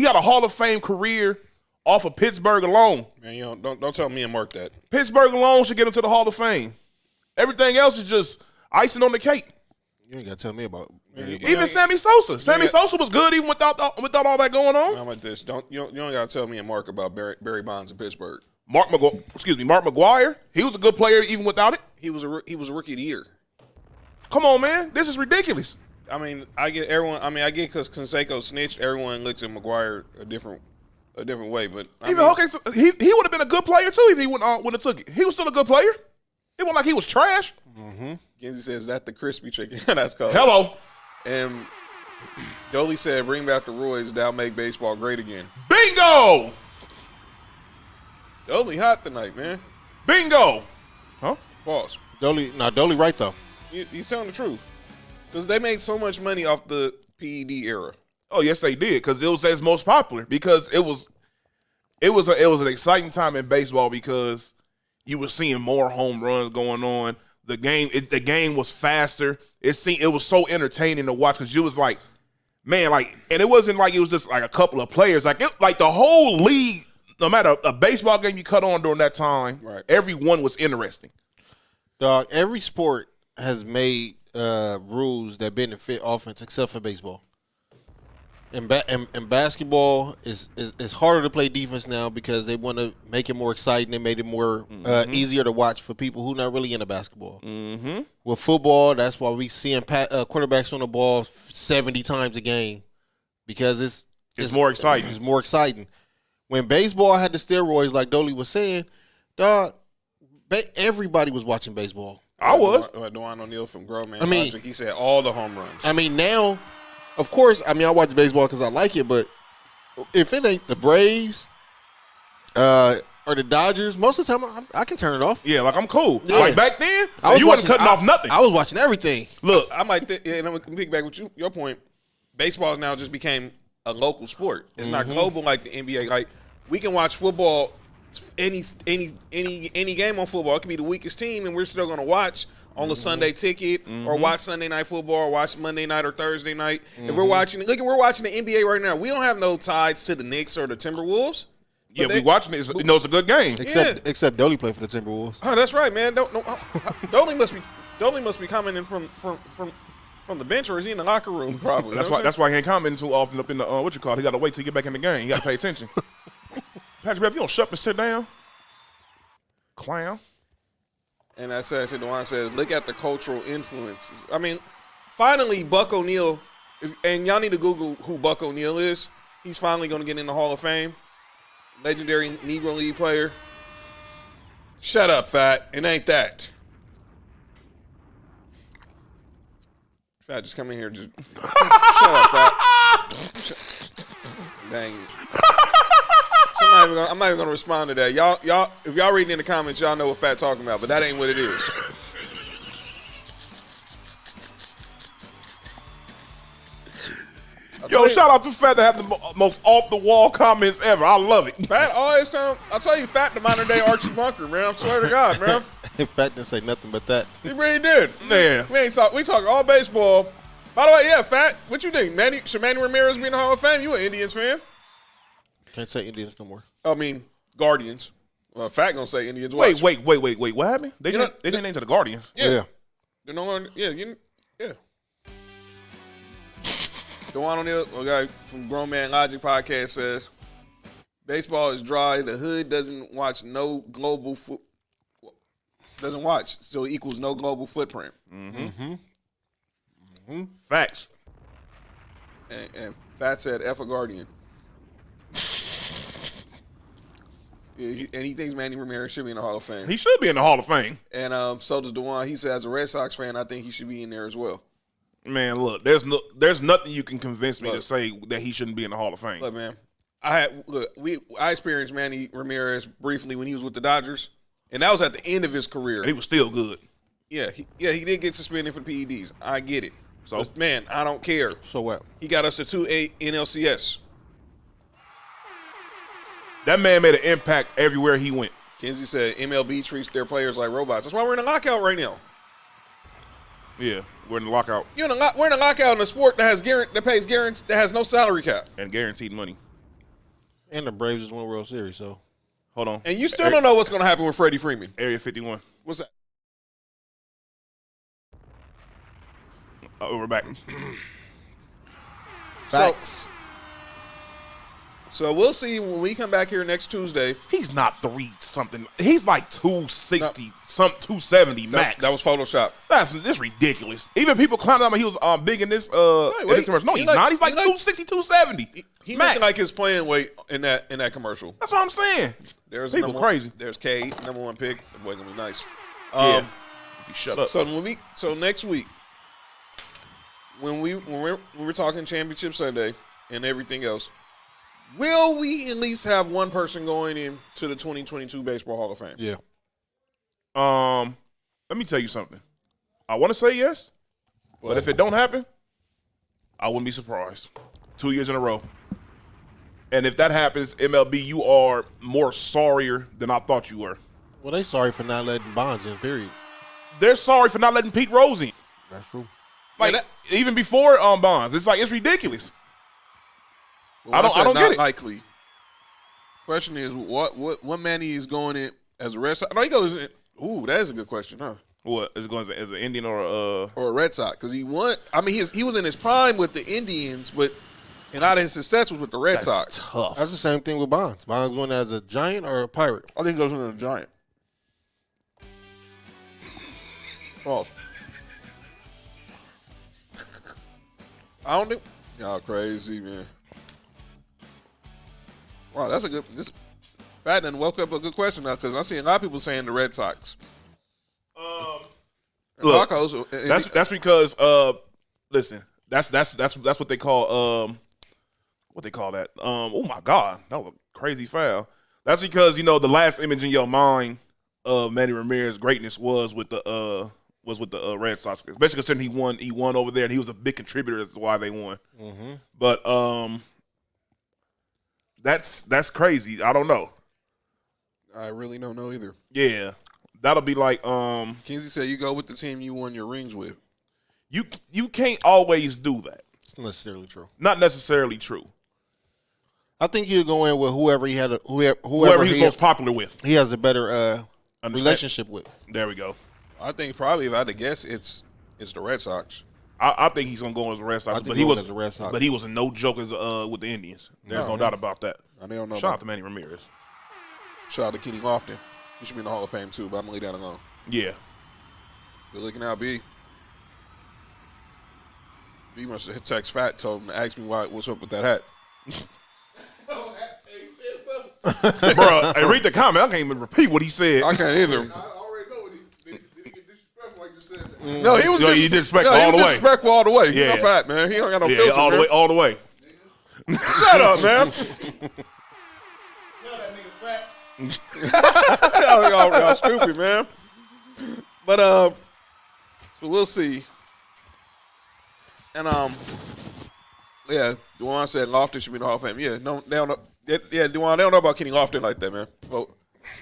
got a Hall of Fame career off of Pittsburgh alone. Man, don't tell me and Mark that. Pittsburgh alone should get him to the Hall of Fame. Everything else is just icing on the cake. You ain't got to tell me about Even Sammy Sosa. Sammy Sosa was good even without all that going on. I'm like this. You don't got to tell me and Mark about Barry Bonds in Pittsburgh. Mark McGuire, he was a good player even without it. He was a rookie of the year. Come on, man. This is ridiculous. I mean, I get because Canseco snitched. Everyone looks at McGuire a different a different way. But I Even mean, okay, so he would have been a good player too if he wouldn't have took it. He was still a good player. It wasn't like he was trash. Kenzie says that the crispy chicken. That's called. Hello, And Dolly said, "Bring back the roids. That'll make baseball great again." bingo, Dolly hot tonight, man. bingo. Huh? Pause. Dolly right though. He's telling the truth because they made so much money off the PED era. Oh yes, they did because it was its most popular because it was an exciting time in baseball because you were seeing more home runs going on. The game was faster. It was so entertaining to watch because you was like, man, like, and it wasn't like it was just like a couple of players. Like the whole league, no matter a baseball game you cut on during that time, right, everyone was interesting. Dog, every sport has made rules that benefit offense except for baseball. And basketball is harder to play defense now because they want to make it more exciting. They made it more easier to watch for people who not really into basketball. Mm-hmm. With football, that's why we seeing quarterbacks on the ball 70 times a game because it's more exciting. It's more exciting. When baseball had the steroids, like Dolly was saying, dog, everybody was watching baseball. I was. Dwayne O'Neal from Grown Man. I mean, Logic, he said all the home runs. I mean, now, of course, I watch baseball because I like it, but if it ain't the Braves or the Dodgers, most of the time I can turn it off. Yeah, like I'm cool. Yeah. Like back then, you wasn't watching- cutting off nothing. I was watching everything. Look, I might, and I'm gonna piggyback with your point. Baseball now just became a local sport. It's not global like the NBA. Like we can watch football, any game on football. It could be the weakest team, and we're still gonna watch on the Sunday ticket or watch Sunday night football or watch Monday night or Thursday night. If we're watching, we're watching the NBA right now. We don't have no ties to the Knicks or the Timberwolves. Yeah, we watching it. It's a good game. Except Dolly played for the Timberwolves. Oh, that's right, man. Dolly must be commenting from the bench, or is he in the locker room? Probably. That's why he ain't commenting too often up in the what you call it. He got to wait till he get back in the game. He got to pay attention. Patrick, if you don't shut up and sit down, clown. And I said, Dewan said, look at the cultural influences. I mean, finally, Buck O'Neal, and y'all need to Google who Buck O'Neal is. He's finally going to get in the Hall of Fame. Legendary Negro League player. Shut up, Fat. It ain't that. Fat, just come in here. Just shut up, Fat. Dang. So I'm not even gonna respond to that. Y'all, if y'all reading in the comments, y'all know what Fat talking about, but that ain't what it is. Yo, shout out to Fat to have the most off the wall comments ever. I love it. Fat always tell. I'll tell you, Fat the modern day Archie Bunker, man. I swear to God, man. Fat didn't say nothing but that. He really did. Yeah. We talk all baseball. By the way, yeah, Fat. What you think? Should Manny Ramirez be in the Hall of Fame? You an Indians fan? Can't say Indians no more. I mean, Guardians. Well, Fat gonna say Indians. Wait. Watch. What happened? They didn't name to the Guardians. Yeah. They're no longer. Yeah. Yeah. Dewan O'Neal, a guy from Grown Man Logic podcast, says baseball is dry. The hood doesn't watch no global doesn't watch, so it equals no global footprint. Facts. And Fat said, "F a Guardian." Yeah, and he thinks Manny Ramirez should be in the Hall of Fame. He should be in the Hall of Fame. And so does Dewan. He said, as a Red Sox fan, I think he should be in there as well. Man, look, there's nothing you can convince me to say that he shouldn't be in the Hall of Fame. Look, man, I experienced Manny Ramirez briefly when he was with the Dodgers, and that was at the end of his career. And he was still good. Yeah, he did get suspended for the PEDs. I get it. So, but, man, I don't care. So what? He got us to 2-8 NLCS. that man made an impact everywhere he went. Kenzie said MLB treats their players like robots. That's why we're in a lockout right now. Yeah, we're in the lockout We're in a lockout in a sport that has no salary cap. and guaranteed money. And the Braves just won World Series, so. Hold on. And you still don't know what's going to happen with Freddie Freeman. Area 51. What's that? We're back. Facts. So we'll see when we come back here next Tuesday. He's not 3-something. He's like 260, 270 max. That was Photoshop. That's ridiculous. Even people clowning him. He was big in this. In this commercial. No, he's not. He's like 260, 270. He's max. looking like his playing weight in that commercial. That's what I'm saying. There's people crazy. There's K, number 1 pick. That boy gonna be nice. Yeah. If you shut up. So next week, when we're talking Championship Sunday and everything else, will we at least have one person going into the 2022 Baseball Hall of Fame? Yeah. Let me tell you something. I want to say yes, but if it don't happen, I wouldn't be surprised. 2 years in a row. And if that happens, MLB, you are more sorrier than I thought you were. Well, they sorry for not letting Bonds in, period. They're sorry for not letting Pete Rose in. That's true. Like, even before Bonds. It's ridiculous. Well, I don't get it. Likely. Question is, what Manny is going in as a Red Sox? No, he goes in. Ooh, that is a good question, huh? What is it going as an Indian or a Red Sox? Because he won. I mean, he was in his prime with the Indians, but a lot of his success was with the Red Sox. Tough. That's the same thing with Bonds. Bonds going as a Giant or a Pirate? I think he goes in as a Giant. False. I don't think. Y'all crazy, man. Wow, that's a good. Fat done woke up a good question now because I see a lot of people saying the Red Sox. Look, Marcos, that's because listen, that's what they call that. Oh my God, that was a crazy foul. That's because the last image in your mind of Manny Ramirez's greatness was with the Red Sox, especially considering he won over there and he was a big contributor. That's why they won. Mm-hmm. But that's crazy. I don't know. I really don't know either. Yeah, that'll be like Kinsey said you go with the team you won your rings with. You can't always do that. It's not necessarily true. Not necessarily true. I think he'll go in with whoever he had, Whoever he's most popular with. He has a better relationship with. There we go. I think probably if I had to guess, it's the Red Sox. I think he's gonna go as the Red Sox, but he was a no joke as with the Indians. There's no doubt about that. They don't know. Shout out to Manny Ramirez. Shout out to Kenny Lofton. He should be in the Hall of Fame too, but I'm gonna leave that alone. Yeah. Good looking out, B. B must have text Fat, told him to ask me what's up with that hat. Bro, hey, read the comment. I can't even repeat what he said. I can't either. I already know. Did he get disrespectful like you said? No, he was disrespectful all the way. Disrespectful all the way. Yeah. Fat, man. He don't got no filter, all the man. way, all the way. Shut up, man. y'all stupid, man. But so we'll see. And yeah, Duane said Lofton should be in the Hall of Fame. Yeah, no, they don't know. Yeah, Duane, they don't know about Kenny Lofton like that, man. Well,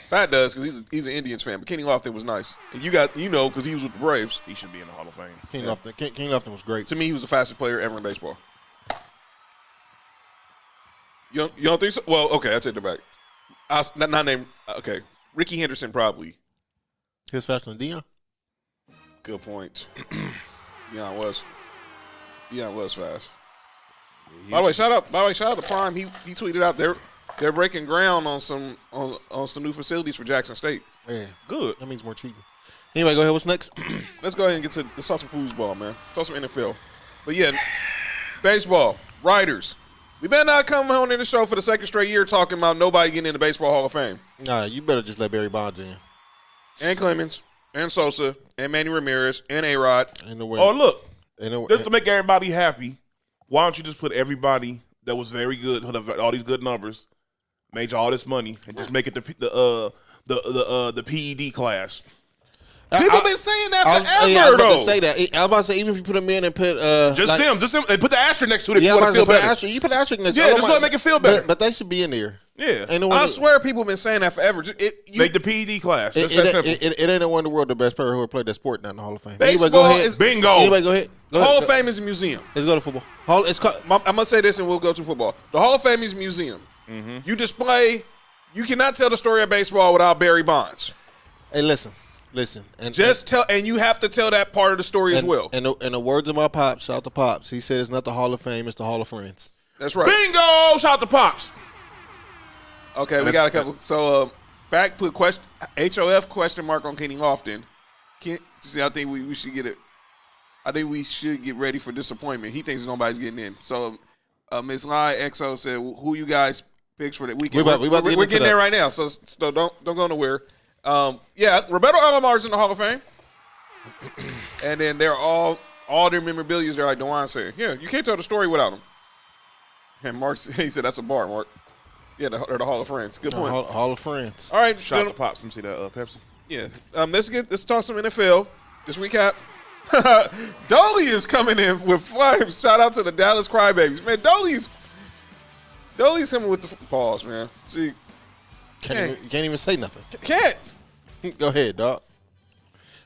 Fat does because he's an Indians fan, but Kenny Lofton was nice, and because he was with the Braves. He should be in the Hall of Fame. Kenny Lofton was great. To me, he was the fastest player ever in baseball. You don't think so? Well, okay, I take that back. Not named. Okay, Ricky Henderson probably. He was faster than Deion. Good point. Deion was fast. By the way, shout out to Prime. He tweeted out they're breaking ground on some new facilities for Jackson State. Yeah, good. That means more cheating. Anyway, go ahead. What's next? Let's go ahead and let's talk some foosball, man. Talk some NFL. But yeah, baseball writers. We better not come home in the show for the second straight year talking about nobody getting in the Baseball Hall of Fame. Nah, you better just let Barry Bonds in. And Clemens, and Sosa, and Manny Ramirez, and A-Rod. Oh, look. Just to make everybody happy, why don't you just put everybody that was very good, all these good numbers, made you all this money, and just make it the PED class? People been saying that forever, I was about though. to say that. I was about to say, even if you put them in and put just them, and put the asterisk next to it if yeah, you want to feel better. You put an asterisk next to it. Yeah, just let it make it feel better. But they should be in there. Yeah. I swear people have been saying that forever. Make the PED class. That's that simple. It ain't no one in the world the best player who ever played that sport not in the Hall of Fame. Baseball anyway, go ahead. is bingo. Anyway, go ahead. Hall of Fame is a museum. Let's go to football. I'm going to say this and we'll go to football. The Hall of Fame is a museum. Mm-hmm. You cannot tell the story of baseball without Barry Bonds. Hey, listen. And you have to tell that part of the story as well. And the words of my pops, shout out to Pops. He said it's not the Hall of Fame, it's the Hall of Friends. That's right. Bingo! Shout out to Pops. Okay, we got a couple. So, fact put HOF question mark on Kenny Lofton. See, I think we should get it. I think we should get ready for disappointment. He thinks nobody's getting in. So, Ms. Lai XO said, "Who you guys picks for the weekend?" We're getting there right now. So don't go nowhere. Yeah, Roberto Alomar's in the Hall of Fame, and then they're all their memorabilia. They're like Dewan said. Yeah, you can't tell the story without them. And Mark, he said that's a bar, Mark. Yeah, they're the Hall of Friends. Good point. Hall of Friends. All right, Shout out to Pops. Let me see that Pepsi. Yeah. Let's talk some NFL. Just recap. Dolly is coming in with flames. Shout out to the Dallas Crybabies. Man, Dolly's coming with the pause, man. See. Can't even say nothing. Can't. Go ahead, dog.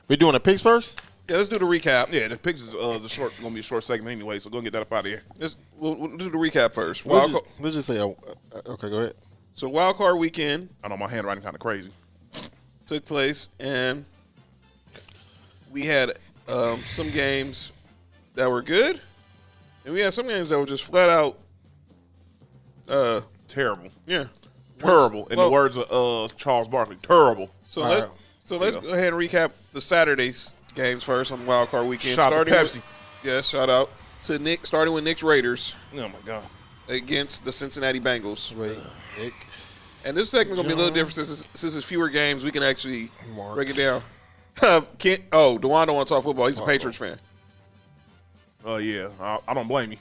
We doing the picks first? Yeah, let's do the recap. Yeah, the picks is gonna be a short segment anyway, so go get that up out of here. We'll do the recap first. Let's just say, okay, go ahead. So wild card weekend I know my handwriting kind of crazy. took place, and we had some games that were good, and we had some games that were just flat out Terrible. yeah. Terrible. In the words of Charles Barkley, terrible. So let's go ahead and recap the Saturday's games first on the wild card weekend. Shout out to Pepsi. Shout out to Nick. Starting with Nick's Raiders Oh, my God. against the Cincinnati Bengals. Wait, Nick. And this segment gonna be a little different since it's fewer games. We can actually Mark. break it down. Dewan don't want to talk football. He's a Patriots fan. Oh, yeah. I don't blame you.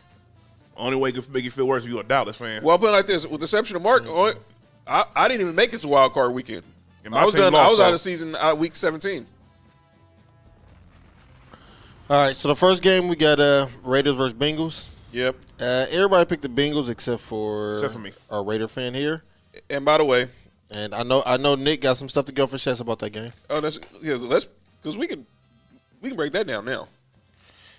Only way to make you feel worse if you're a Dallas fan. Well, I'll put it like this: with the exception of Mark, I didn't even make it to wild card weekend. And my I was team done. lost, I was so- out of season week 17. All right, so the first game we got Raiders versus Bengals. Yep. Everybody picked the Bengals except for me. our Raider fan here. And by the way, And I know Nick got some stuff to go for chest about that game. let's because we can break that down now.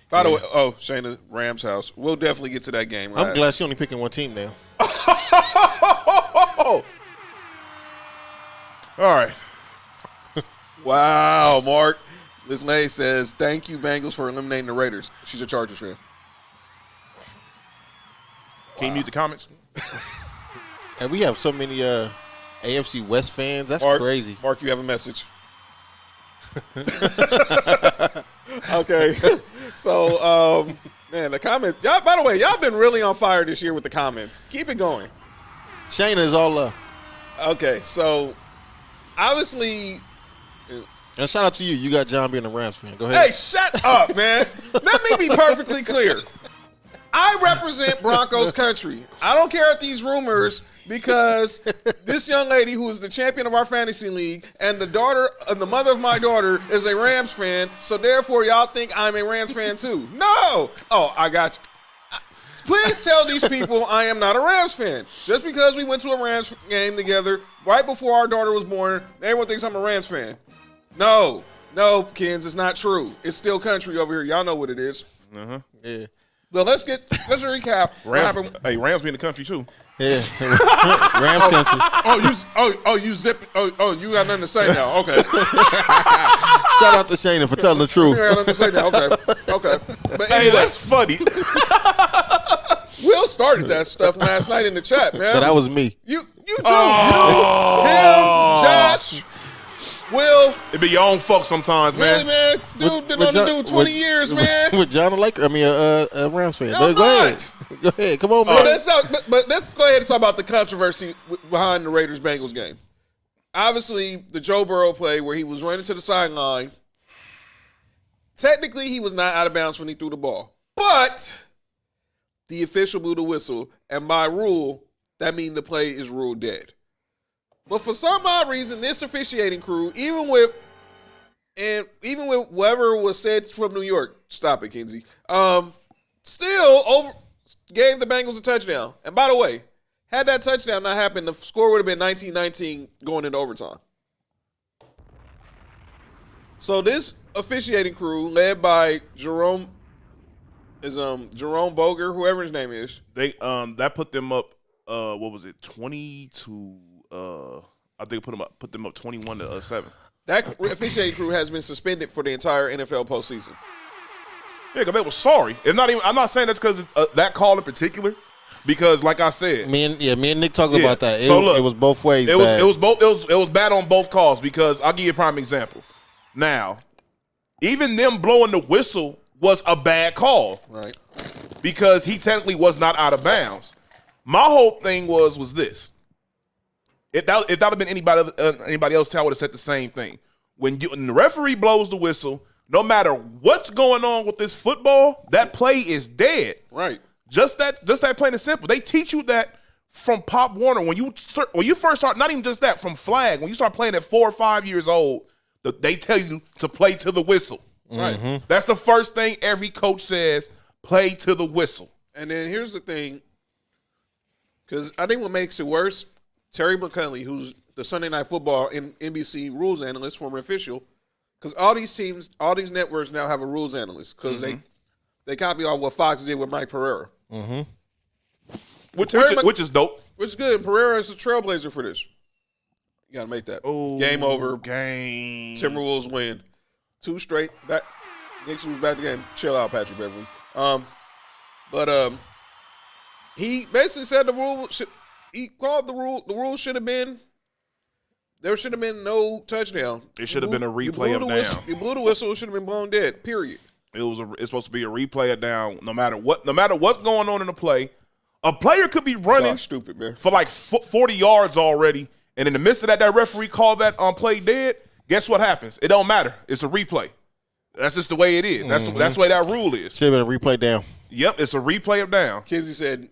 By the way, Shayna Rams house. We'll definitely get to that game. I'm glad she only picking one team now. All right. Wow, Mark. Liz May says, "Thank you, Bengals, for eliminating the Raiders." She's a Chargers fan. Can you mute the comments? And we have so many AFC West fans. That's Mark, crazy. Mark, you have a message. Okay. So, man, the comment. Y'all, by the way, y'all been really on fire this year with the comments. Keep it going. Shayna is all love. Okay, so obviously, And shout out to you. You got John being a Rams fan. Go ahead. hey, shut up, man. Let me be perfectly clear. I represent Broncos country. I don't care if these rumors, because this young lady who is the champion of our fantasy league and the mother of my daughter is a Rams fan, so therefore y'all think I'm a Rams fan too. No. Oh, I got you. Please tell these people I am not a Rams fan. Just because we went to a Rams game together right before our daughter was born, everyone thinks I'm a Rams fan. No, kids, it's not true. It's still country over here. Y'all know what it is. Yeah. Well, let's recap. What happened? Rams be in the country, too. Yeah. Rams country. You got nothing to say now. Okay. Shout out to Shayna for telling the truth. You got nothing to say now. Okay. But Hey, anyway, that's funny. Will started that stuff last night in the chat, man. So that was me. You too. Him, Josh, Will. It be your own fuck sometimes, Really, man. man? Dude, been on the dude 20 years, man. With John a Rams fan. I'm Go ahead. not. Go ahead. Come on, man. But let's go ahead and talk about the controversy behind the Raiders-Bengals game. Obviously, the Joe Burrow play where he was running to the sideline, technically he was not out of bounds when he threw the ball. But the official blew the whistle, and by rule, that means the play is ruled dead. But for some odd reason, this officiating crew, even with whatever was said from New York, stop it, Kinsey, still gave the Bengals a touchdown. And by the way, had that touchdown not happened, the score would have been 19-19 going into overtime. So this officiating crew, led by Jerome Boger, whoever his name is, They that put them up. What was it? 20 to. I think put them up 21-7. that officiating crew has been suspended for the entire NFL postseason. Yeah, because they were sorry. It's not even. I'm not saying that's because of that call in particular, because, like I said, Me and Nick talked Yeah. about that. So look, It was both ways. it was bad. it was both it was bad on both calls because I'll give you a prime example. Now, even them blowing the whistle was a bad call Right. because he technically was not out of bounds. My whole thing was this: if that had been anybody else, I would have said the same thing. When the referee blows the whistle, no matter what's going on with this football, that play is dead. Right. Just that plain and simple. They teach you that from Pop Warner when you first start. Not even just that, from flag. When you start playing at 4 or 5 years old, they tell you to play to the whistle. Right. That's the first thing every coach says: play to the whistle. And then here's the thing, because I think what makes it worse, Terry McCulley, who's the Sunday Night Football NBC rules analyst, former official, because all these teams, all these networks now have a rules analyst because they copy off what Fox did with Mike Pereira. Which is dope. Which is good. Pereira is a trailblazer for this. You got to make that. Game over. Game. Timberwolves win. 2 straight. Back. Knicks was back again. Chill out, Patrick Beverly. He basically said he called the rule. The rule should have been, there should have been no touchdown. It should have been a replay of down. You blew the whistle. It should have been blown dead. Period. It's supposed to be a replay of down. No matter what's going on in the play, a player could be running Stupid, man. for like 40 yards already, and in the midst of that referee called that play dead. Guess what happens? It don't matter. It's a replay. That's just the way it is. That's the way that rule is. Should have been a replay down. Yep, it's a replay of down. Kizzy said,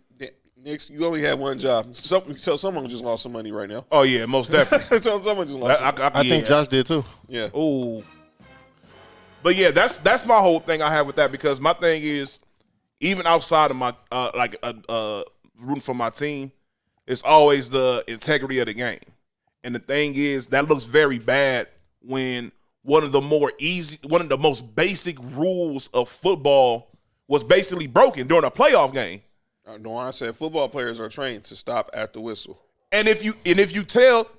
Knicks, you only have one job. Tell someone just lost some money right now. Oh yeah, most definitely. Tell someone just lost some money. I think Josh did too. Yeah. Ooh. But yeah, that's my whole thing I have with that, because my thing is, even outside of my rooting for my team, it's always the integrity of the game. And the thing is, that looks very bad when one of the most basic rules of football was basically broken during a playoff game. No, I said football players are trained to stop at the whistle. And if you tell,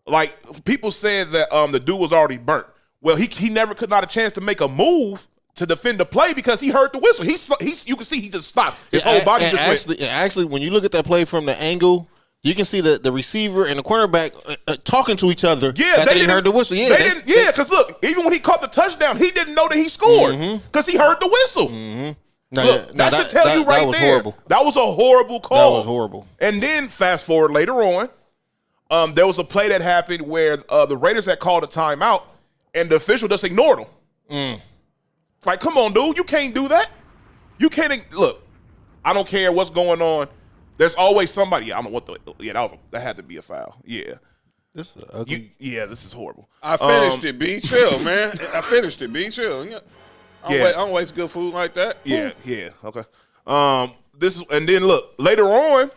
like, people said that the dude was already burnt. Well, he never could not a chance to make a move to defend the play because he heard the whistle. You can see he just stopped. His whole body just went. Actually, when you look at that play from the angle, you can see the receiver and the cornerback talking to each other. Yeah, they heard the whistle. Yeah, because look, even when he caught the touchdown, he didn't know that he scored because he heard the whistle. Look, that should tell you right that was there. Horrible. That was a horrible call. That was horrible. And then fast forward later on, there was a play that happened where the Raiders had called a timeout, and the official just ignored him. Like, come on, dude, you can't do that. You can't look. I don't care what's going on. There's always somebody. I don't know what that had to be a foul. Yeah. This is ugly. This is horrible. I finished it, B. Chill, man. I finished it, B. Chill. I don't waste good food like that. Yeah, okay. This is, and then look, later on,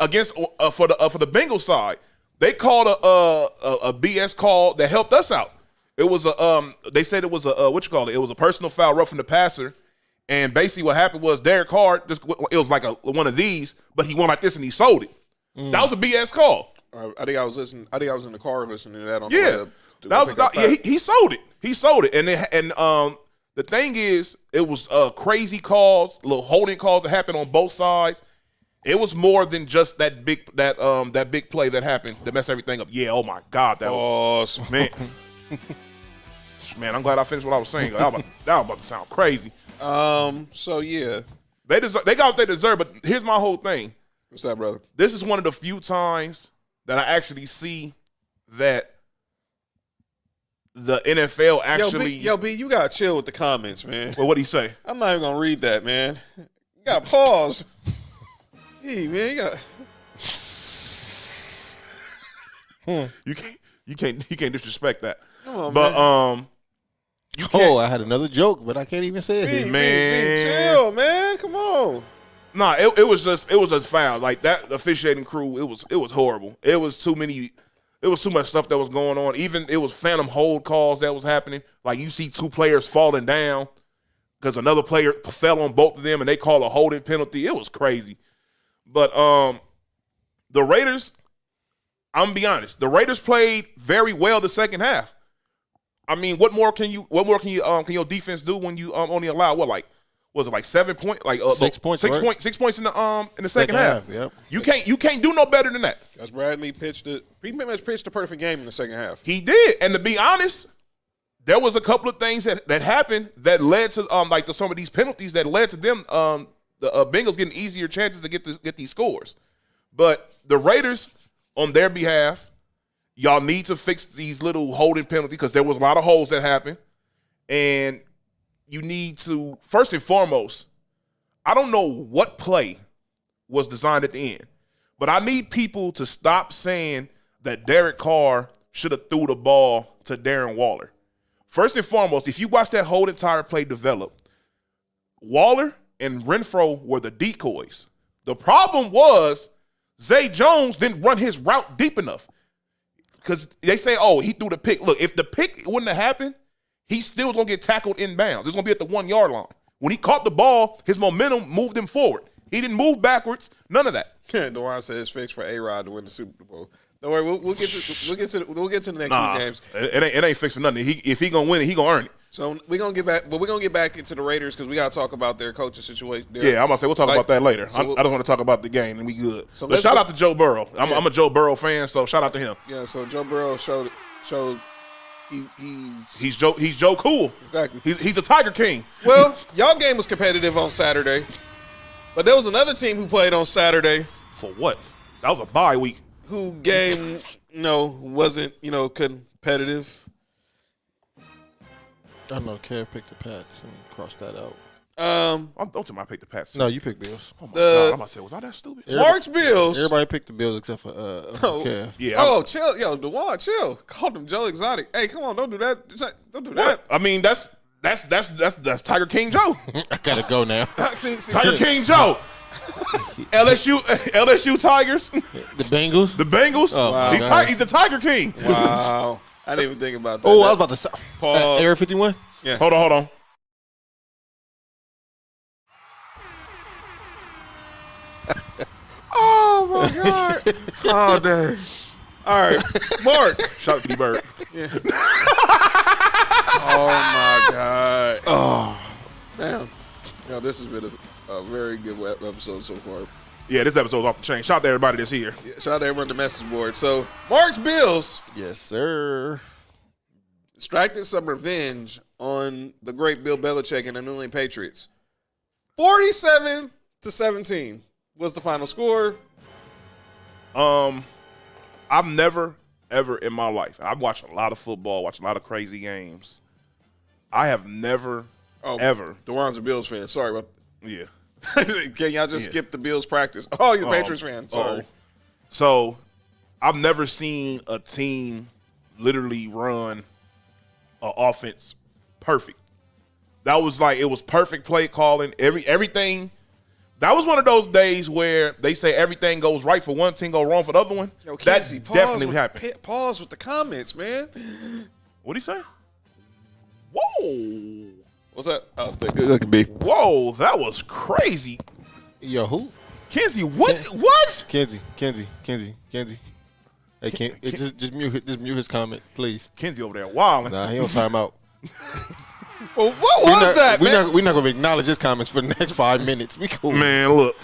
against for the Bengals side, they called a BS call that helped us out. It was they said it was it was a personal foul, roughing the passer, and basically what happened was Derek Carr it was like one of these, but he went like this and he sold it. That was a BS call. I think I was listening. I think I was in the car listening to that on Yeah, the way he sold it. He sold it, and the thing is, it was crazy calls, little holding calls that happened on both sides. It was more than just that big play that happened that messed everything up. Yeah, oh my God, that was man. Man, I'm glad I finished what I was saying. That was about to sound crazy. So yeah, they got what they deserve. But here's my whole thing. What's that, brother? This is one of the few times that I actually see that the NFL actually. Yo, B, you gotta chill with the comments, man. Well, what do you say? I'm not even gonna read that, man. You gotta pause. Hey, man, you got. You can't disrespect that. Come on, but man. You can't. I had another joke, but I can't even say it here. B, chill, man. Come on. Nah, it was just foul. Like that officiating crew, it was horrible. It was too much stuff that was going on. Even it was phantom hold calls that was happening. Like you see 2 players falling down because another player fell on both of them and they call a holding penalty. It was crazy. But the Raiders, I'm gonna be honest, the Raiders played very well the second half. I mean, what more can your defense do when you only allow was it like 7 points? Like 6 points, 6 points in the second half. Yep. You can't do no better than that. Because Bradley pretty much pitched the perfect game in the second half. He did, and to be honest, there was a couple of things that happened that led to to some of these penalties that led to them the Bengals getting easier chances to get these scores. But the Raiders, on their behalf, y'all need to fix these little holding penalties because there was a lot of holes that happened, and you need to first and foremost. I don't know what play was designed at the end, but I need people to stop saying that Derek Carr should have threw the ball to Darren Waller. First and foremost, if you watch that whole entire play develop, Waller and Renfro were the decoys. The problem was Zay Jones didn't run his route deep enough because they say, oh, he threw the pick. Look, if the pick wouldn't have happened, he still was going to get tackled inbounds. It's going to be at the 1 yard line. When he caught the ball, his momentum moved him forward. He didn't move backwards. None of that. DeJuan says it's fixed for A-Rod to win the Super Bowl. Don't worry, we'll get to the next few games. It ain't fixed for nothing. If he gonna win it, he gonna earn it. So we're gonna get back into the Raiders because we gotta talk about their coaching situation. Yeah, I'm gonna say we'll talk about that later. So I don't want to talk about the game, and we good. So but shout out to Joe Burrow. I'm a Joe Burrow fan, so shout out to him. Yeah, so Joe Burrow showed he's Joe Cool. Exactly. He's a Tiger King. Well, y'all game was competitive on Saturday, but there was another team who played on Saturday. For what? That was a bye week. Who game wasn't competitive. I know Kev picked the Pats and crossed that out. Don't tell me I picked the Pats. No, you picked Bills. Oh my God, I'm about to say, was I that stupid? Mark's Bills. Everybody picked the Bills except for Kev. Yeah. Chill, DeJuan, chill. Called him Joe Exotic. Hey, come on, don't do that. Don't do that. I mean, that's Tiger King Joe. I gotta go now. See, Tiger King Joe. LSU Tigers. The Bengals. The Bengals. Oh, wow. He's the Tiger King. Wow. I didn't even think about that. Oh, I was about to say. Paul. Area 51? Yeah. Hold on. Oh, my God. Oh, dang. All right. Mark. Shout out to D-Bird. Yeah. Oh, my God. Oh, damn. This has been a very good episode so far. Yeah, this episode's off the chain. Shout out to everybody that's here. Yeah, shout out to everyone on the message board. So, Mark's Bills. Yes, sir. Extracted some revenge on the great Bill Belichick and the New England Patriots. 47-17 was the final score. I've never, ever in my life, I've watched a lot of football, watched a lot of crazy games. I have never, ever. DeJuan's a Bills fan. Sorry about Yeah. Can y'all just skip the Bills practice? Oh, you're a Patriots fan. Sorry. So, I've never seen a team literally run an offense perfect. That was it was perfect play calling. Everything. That was one of those days where they say everything goes right for one team, go wrong for the other one. Yo, that Kenzie, definitely happened. Pause with the comments, man. What'd he say? Whoa. What's that? Oh, that could be. Whoa, that was crazy. Yo, who? Kenzie, what? Kenzie. Hey, just mute his comment, please. Kenzie over there wilding. Nah, he on timeout. Well, what was that, man? We're not going to acknowledge his comments for the next 5 minutes. We cool. Man, look.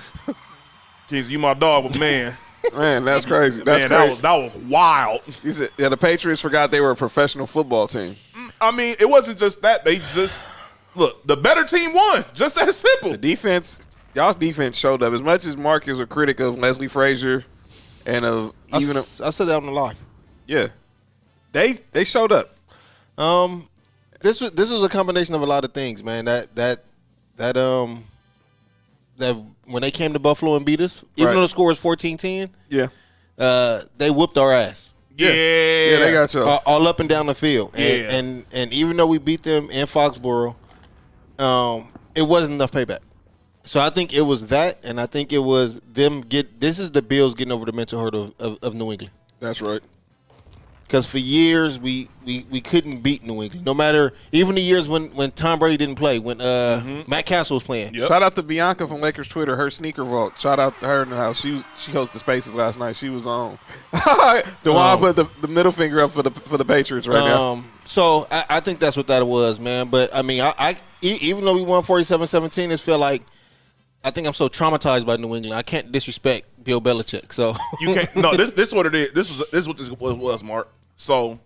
Kenzie, you my dog, but man. Man, that's crazy. That's man, crazy. That was wild. He said, the Patriots forgot they were a professional football team. I mean, it wasn't just that. They just look. The better team won. Just that simple. The defense, y'all's defense showed up. As much as Mark is a critic of Leslie Frazier and of I said that on the live. Yeah, they showed up. This was a combination of a lot of things, man. That when they came to Buffalo and beat us, even though the score was 14-10, they whooped our ass. Yeah, they got you all up and down the field. Yeah. And even though we beat them in Foxborough, it wasn't enough payback. So I think it was that, and I think it was them this is the Bills getting over the mental hurdle of New England. That's right. Because for years we couldn't beat New England. No matter, even the years when Tom Brady didn't play, when Matt Castle was playing. Yep. Shout out to Bianca from Lakers Twitter, her sneaker vault. Shout out to her in the house. She hosted Spaces last night. She was on. DeJuan put the middle finger up for the Patriots right now. So I think that's what that was, man. But I mean, even though we won 47-17, it felt like I think I'm so traumatized by New England. I can't disrespect Bill Belichick. So You can't. No, this is what it is. This is what this was, Mark. So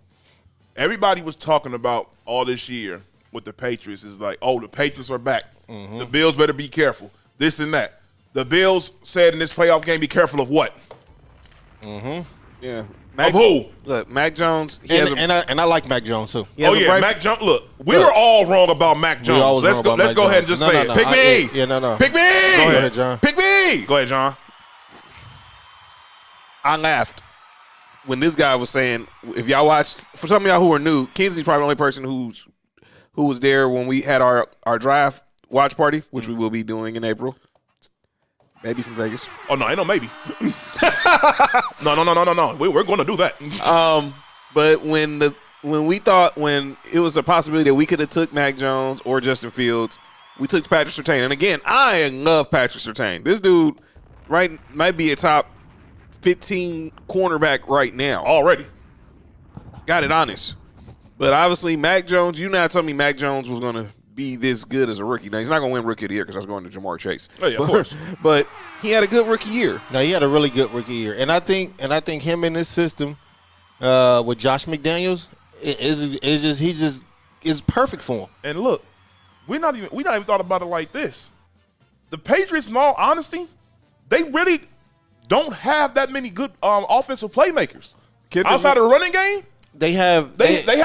everybody was talking about all this year with the Patriots is like, oh, the Patriots are back. The Bills better be careful. This and that. The Bills said in this playoff game, be careful of what? Yeah. Of who? Look, Mac Jones. and I like Mac Jones too. He has Oh a yeah, bright- Mac Jones. Look, we were all wrong about Mac Jones. always Let's wrong go. about Let's Mac go ahead and Jones. just say it. Pick me. No. Pick me. Go ahead, John. Pick me. Go ahead, John. I laughed when this guy was saying, if y'all watched, for some of y'all who are new, Kenzie's probably the only person who was there when we had our draft watch party, which we will be doing in April. Maybe from Vegas. Oh no, ain't no maybe. No. We're going to do that. But when it was a possibility that we could have took Mac Jones or Justin Fields, we took Patrick Surtain. And again, I love Patrick Surtain. This dude might be a top 15 cornerback right now. Already. Got it honest. But obviously, Mac Jones, you now told me Mac Jones was going to be this good as a rookie. Now, he's not going to win Rookie of the Year because that's going to Jamar Chase. Oh, yeah, of course. But he had a good rookie year. No, he had a really good rookie year, and I think him in this system with Josh McDaniels is perfect for him. And look, we not even thought about it like this. The Patriots, in all honesty, they really don't have that many good offensive playmakers. Outside of the running game, They have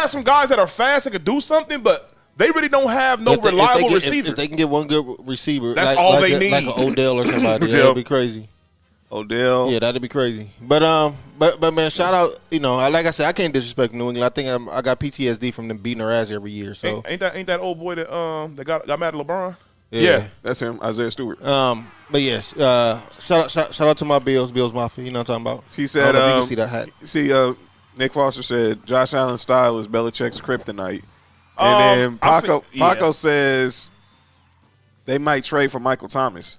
some guys that are fast and can do something, but they really don't have no reliable receivers. If they can get one good receiver, That's all they need. like an Odell or somebody. That'd be crazy. Odell. Yeah, that'd be crazy. But man, shout out. You know, like I said, I can't disrespect New England. I think I got PTSD from them beating their ass every year. So ain't that old boy that got mad at LeBron? Yeah, that's him, Isaiah Stewart. But yes, shout out to my Bills Mafia. You know what I'm talking about? She said, I don't know if you can see that hat. See, Nick Foster said Josh Allen's style is Belichick's kryptonite. And then Paco says they might trade for Michael Thomas.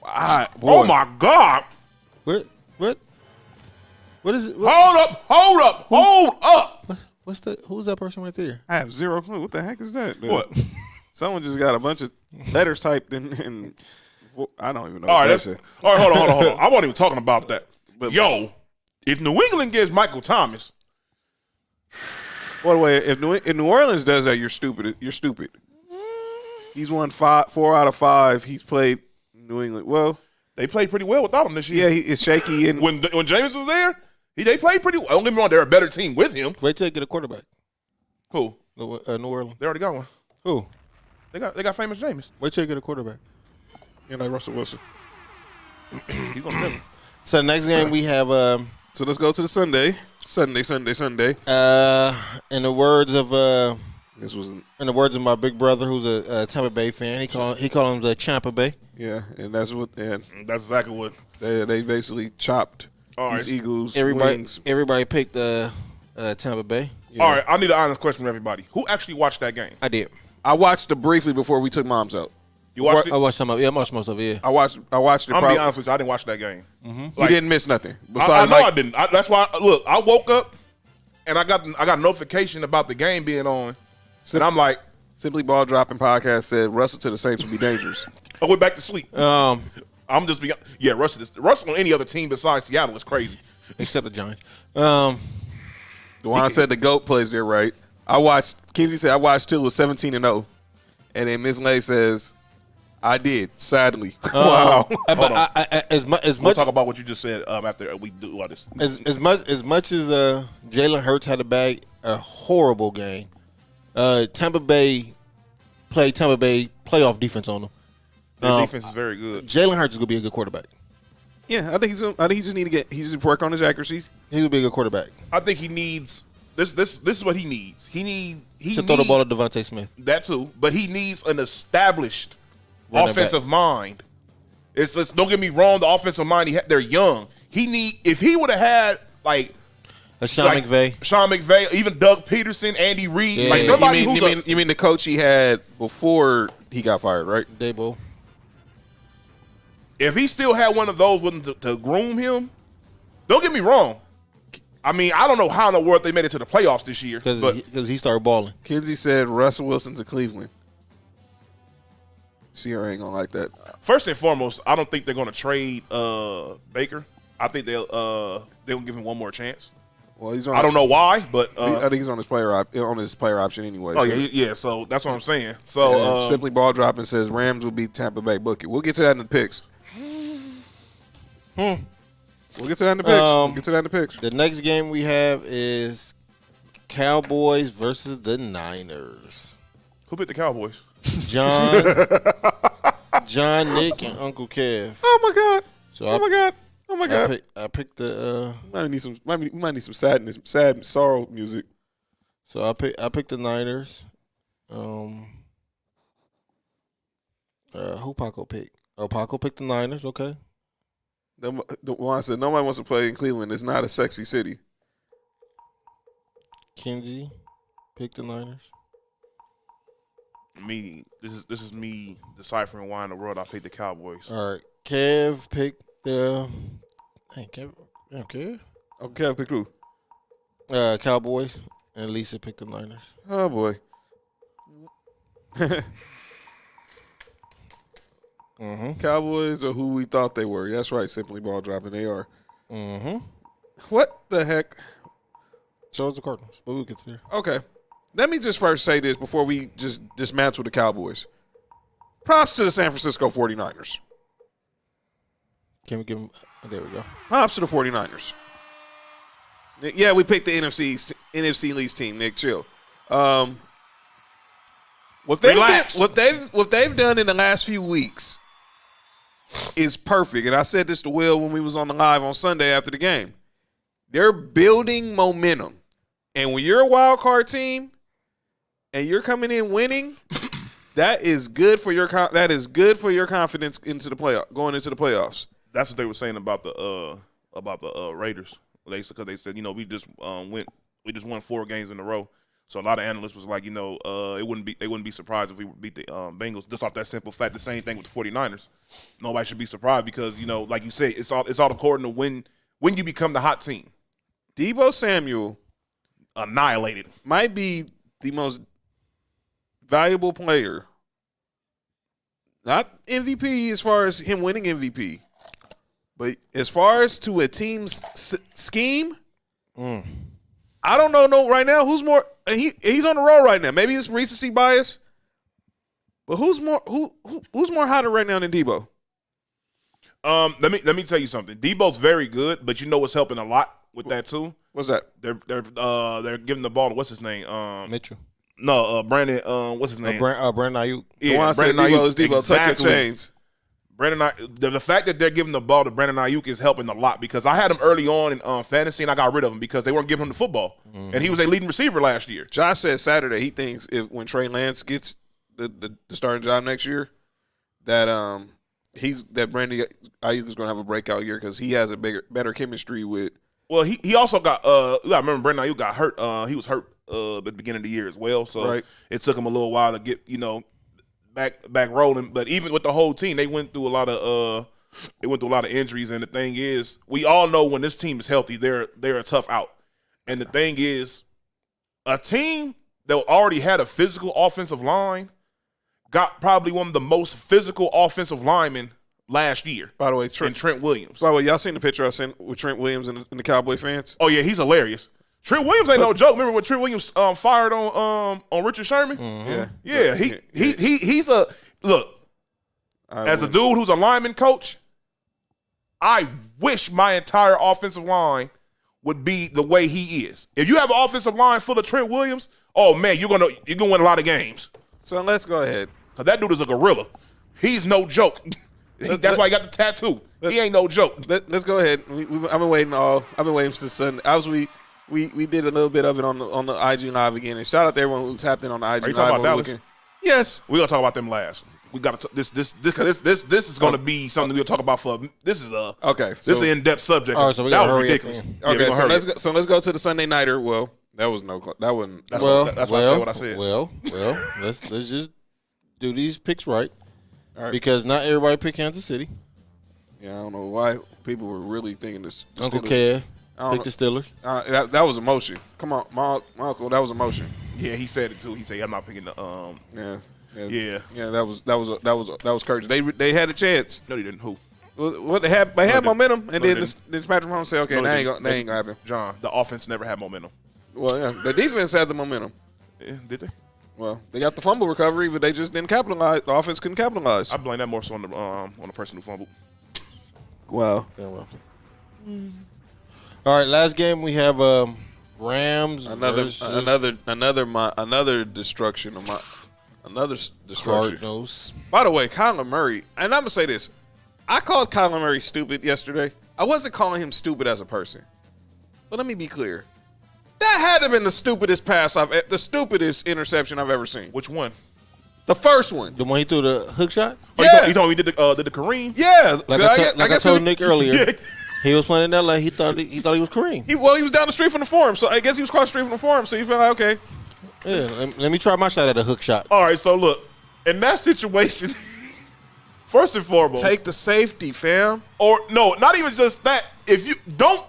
Oh my God! What is it? Hold up! Who's that person right there? I have zero clue. What the heck is that? What? Someone just got a bunch of letters typed in I don't even know. All right, what that said. all right, hold on. I wasn't even talking about that. But yo, if New England gets Michael Thomas, By the way, if New Orleans does that, you're stupid. You're stupid. He's won 4 out of 5. He's played New England. Well, they played pretty well without him this year. yeah, it's shaky. And when James was there, they played pretty well. Don't get me wrong, they're a better team with him. Wait till they get a quarterback. Who? New Orleans. They already got one. Who? They got famous James. Wait till they get a quarterback. like Russell Wilson. He's gonna kill him. So the next game we have. So let's go to the Sunday. Sunday. In the words of This was in the words of my big brother, who's a Tampa Bay fan, he call him the Champa Bay. yeah, and that's what That's exactly what. they basically chopped All these right. Eagles wings. Everybody picked Tampa Bay. Yeah. All right, I need an honest question from everybody. Who actually watched that game? I did. I watched it briefly before we took moms out. You watched it? I watched some of it. Yeah, I watched most of it. Yeah. I watched it. I'm gonna be probably- honest with you. I didn't watch that game. You didn't miss nothing. I Besides, know I didn't. That's why. Look, I woke up and I got a notification about the game being on, and I'm like, Simply Ball Dropping Podcast said Russell to the Saints would be dangerous. I went back to sleep. Um, I'm just being, yeah. Russell on any other team besides Seattle is crazy. except the Giants. Dewan said the GOAT plays there right. Kinsey said I watched till it was 17-0. And then Miss Lay says, I did, sadly. Wow. But as We'll much talk about what you just said after we do all this. as much as Jalen Hurts had a horrible game. Tampa Bay played Tampa Bay playoff defense on them. Their defense is very good. Jalen Hurts is gonna be a good quarterback. Yeah, I think he just need to work on his accuracy. He's gonna be a good quarterback. I think he needs this. This is what he needs. He To throw the ball to Devontae Smith. That too, but he needs an established Running offensive mind. It's just, don't get me wrong. The offensive mind, they're young. If he would have had like Sean McVay. Sean McVay, even Doug Peterson, Andy Reid. Yeah. Like somebody who's you mean the coach he had before he got fired, right? Dabo. if he still had one of those to groom him, don't get me wrong. I mean, I don't know how in the world they made it to the playoffs this year. Because he started balling. Kinsey said Russell Wilson to Cleveland. Sierra ain't gonna like that. First and foremost, I don't think they're going to trade Baker. I think they'll give him one more chance. Well, he's on. I don't know why, but I think he's on his player option anyway. Oh yeah. So that's what I'm saying. So Simply Ball Dropping says Rams will beat Tampa Bay. Book it. We'll get to that in the picks. We'll get to that in the picks. The next game we have is Cowboys versus the Niners. who picked the Cowboys? John, Nick, and Uncle Kev. Oh my God! So Oh my God! I picked the. We might need some sad sorrow music. So I picked the Niners. Who Paco picked? Oh, Paco picked the Niners. Okay. The one I said nobody wants to play in Cleveland. It's not a sexy city. Kinsey picked the Niners. This is me deciphering why in the world I picked the Cowboys. All right. Kev picked the. Hey, Kev. Yeah, Kev. Oh, Kev picked who? Cowboys. And Lisa picked the Niners. Oh boy. Cowboys are who we thought they were. That's right, Simply Ball Dropping. They are. What the heck? So is the Cardinals, but we'll get to there. Okay. Let me just first say this before we just dismantle the Cowboys. Props to the San Francisco 49ers. Can we give them? There we go. Props to the 49ers. Yeah, we picked the NFC least team, Nick. Chill. What they've done in the last few weeks is perfect. And I said this to Will when we was on the live on Sunday after the game. They're building momentum. And when you're a wild card team and you're coming in winning, that is good for your confidence into the going into the playoffs. That's what they were saying about the Raiders. Because they said, we just won 4 games in a row. So a lot of analysts was like, they wouldn't be surprised if we beat the Bengals just off that simple fact. The same thing with the 49ers. Nobody should be surprised because, like you say, it's all according to when you become the hot team. Deebo Samuel Annihilated. might be the most valuable player. Not MVP as far as him winning MVP. But as far as to a team's scheme, I don't know right now who's more. He's on the road right now. Maybe it's recency bias, but who's more hotter right now than Debo? Let me tell you something. Debo's very good, but you know what's helping a lot with that too. What's that? They're giving the ball to what's his name? Mitchell. No, Brandon. What's his name? Brandon Ayuk. The one I said Debo is Debo. Tuck your chains. The fact that they're giving the ball to Brandon Ayuk is helping a lot because I had him early on in fantasy and I got rid of him because they weren't giving him the football. And he was a leading receiver last year. Josh said Saturday he thinks when Trey Lance gets the starting job next year that Brandon Ayuk is going to have a breakout year because he has a better chemistry with. Well, he also got you got to remember Brandon Ayuk got hurt. He was hurt at the beginning of the year as well. So It took him a little while to get back rolling, but even with the whole team, they went through a lot of injuries. And the thing is, we all know when this team is healthy, they're a tough out. And the thing is, a team that already had a physical offensive line got probably one of the most physical offensive linemen last year. By the way, Trent Williams. By the way, y'all seen the picture I sent with Trent Williams and the Cowboy fans? Oh yeah, he's hilarious. Trent Williams ain't no joke. Remember when Trent Williams fired on Richard Sherman? Yeah. He's a look. As a dude who's a lineman coach, I wish my entire offensive line would be the way he is. If you have an offensive line full of Trent Williams, oh man, you're gonna win a lot of games. So let's go ahead. Cause that dude is a gorilla. He's no joke. That's why he got the tattoo. He ain't no joke. Let's go ahead. I've been waiting since Sunday. We did a little bit of it on the IG Live again. And shout out to everyone who tapped in on the IG Live. Are you talking about Dallas? Yes. We're going to talk about them last. we got to this is going to be something we'll talk about for. This is Okay. This is an in-depth subject. All right, so we that gotta was hurry up ridiculous. then. Yeah, we Okay, gonna so hurry let's up. go. So let's go to the Sunday nighter. Well, that wasn't. That wasn't. That's Well, why I said what I said. Well, let's just do these picks right. All right. Because not everybody picked Kansas City. Yeah, I don't know why people were really thinking this. Uncle Steelers- Kev I don't picked the Steelers. that was emotion. Come on, my uncle. That was emotion. Yeah, he said it too. He said, "I'm not picking the." Yeah. Yeah. That was courage. They had a chance. No, he didn't. Who? What they had momentum, and they then Patrick Mahomes said, "Okay, No, they they ain't didn't. gonna happen." John, the offense never had momentum. Well, yeah, the defense had the momentum. Yeah, did they? Well, they got the fumble recovery, but they just didn't capitalize. The offense couldn't capitalize. I blame that more so on the person who fumbled. Wow. Yeah, well. All right, last game we have Rams versus Another destruction of another destruction. Cardinals. By the way, Kyler Murray, and I'm gonna say this: I called Kyler Murray stupid yesterday. I wasn't calling him stupid as a person, but let me be clear. That had to have been the stupidest the stupidest interception I've ever seen. Which one? The first one. The one he threw the hook shot? Oh, Yeah. you told me he did the Kareem? Yeah, Like I told Nick earlier, he was playing in LA. He thought he was Kareem. He was down the street from the forum, so I guess he was across the street from the forum. So he felt like, okay, Yeah, let me try my shot at a hook shot. All right, so look, in that situation, first and foremost, take the safety, fam. or no, not even just that. If you don't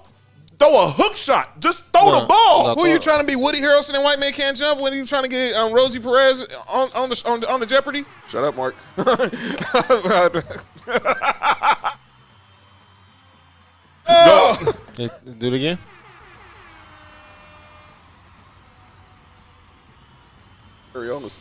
throw a hook shot, just throw the ball. no. Who are you trying to be, Woody Harrelson and White Man Can't Jump? When are you trying to get Rosie Perez on the Jeopardy? Shut up, Mark. Do it again. Very honest.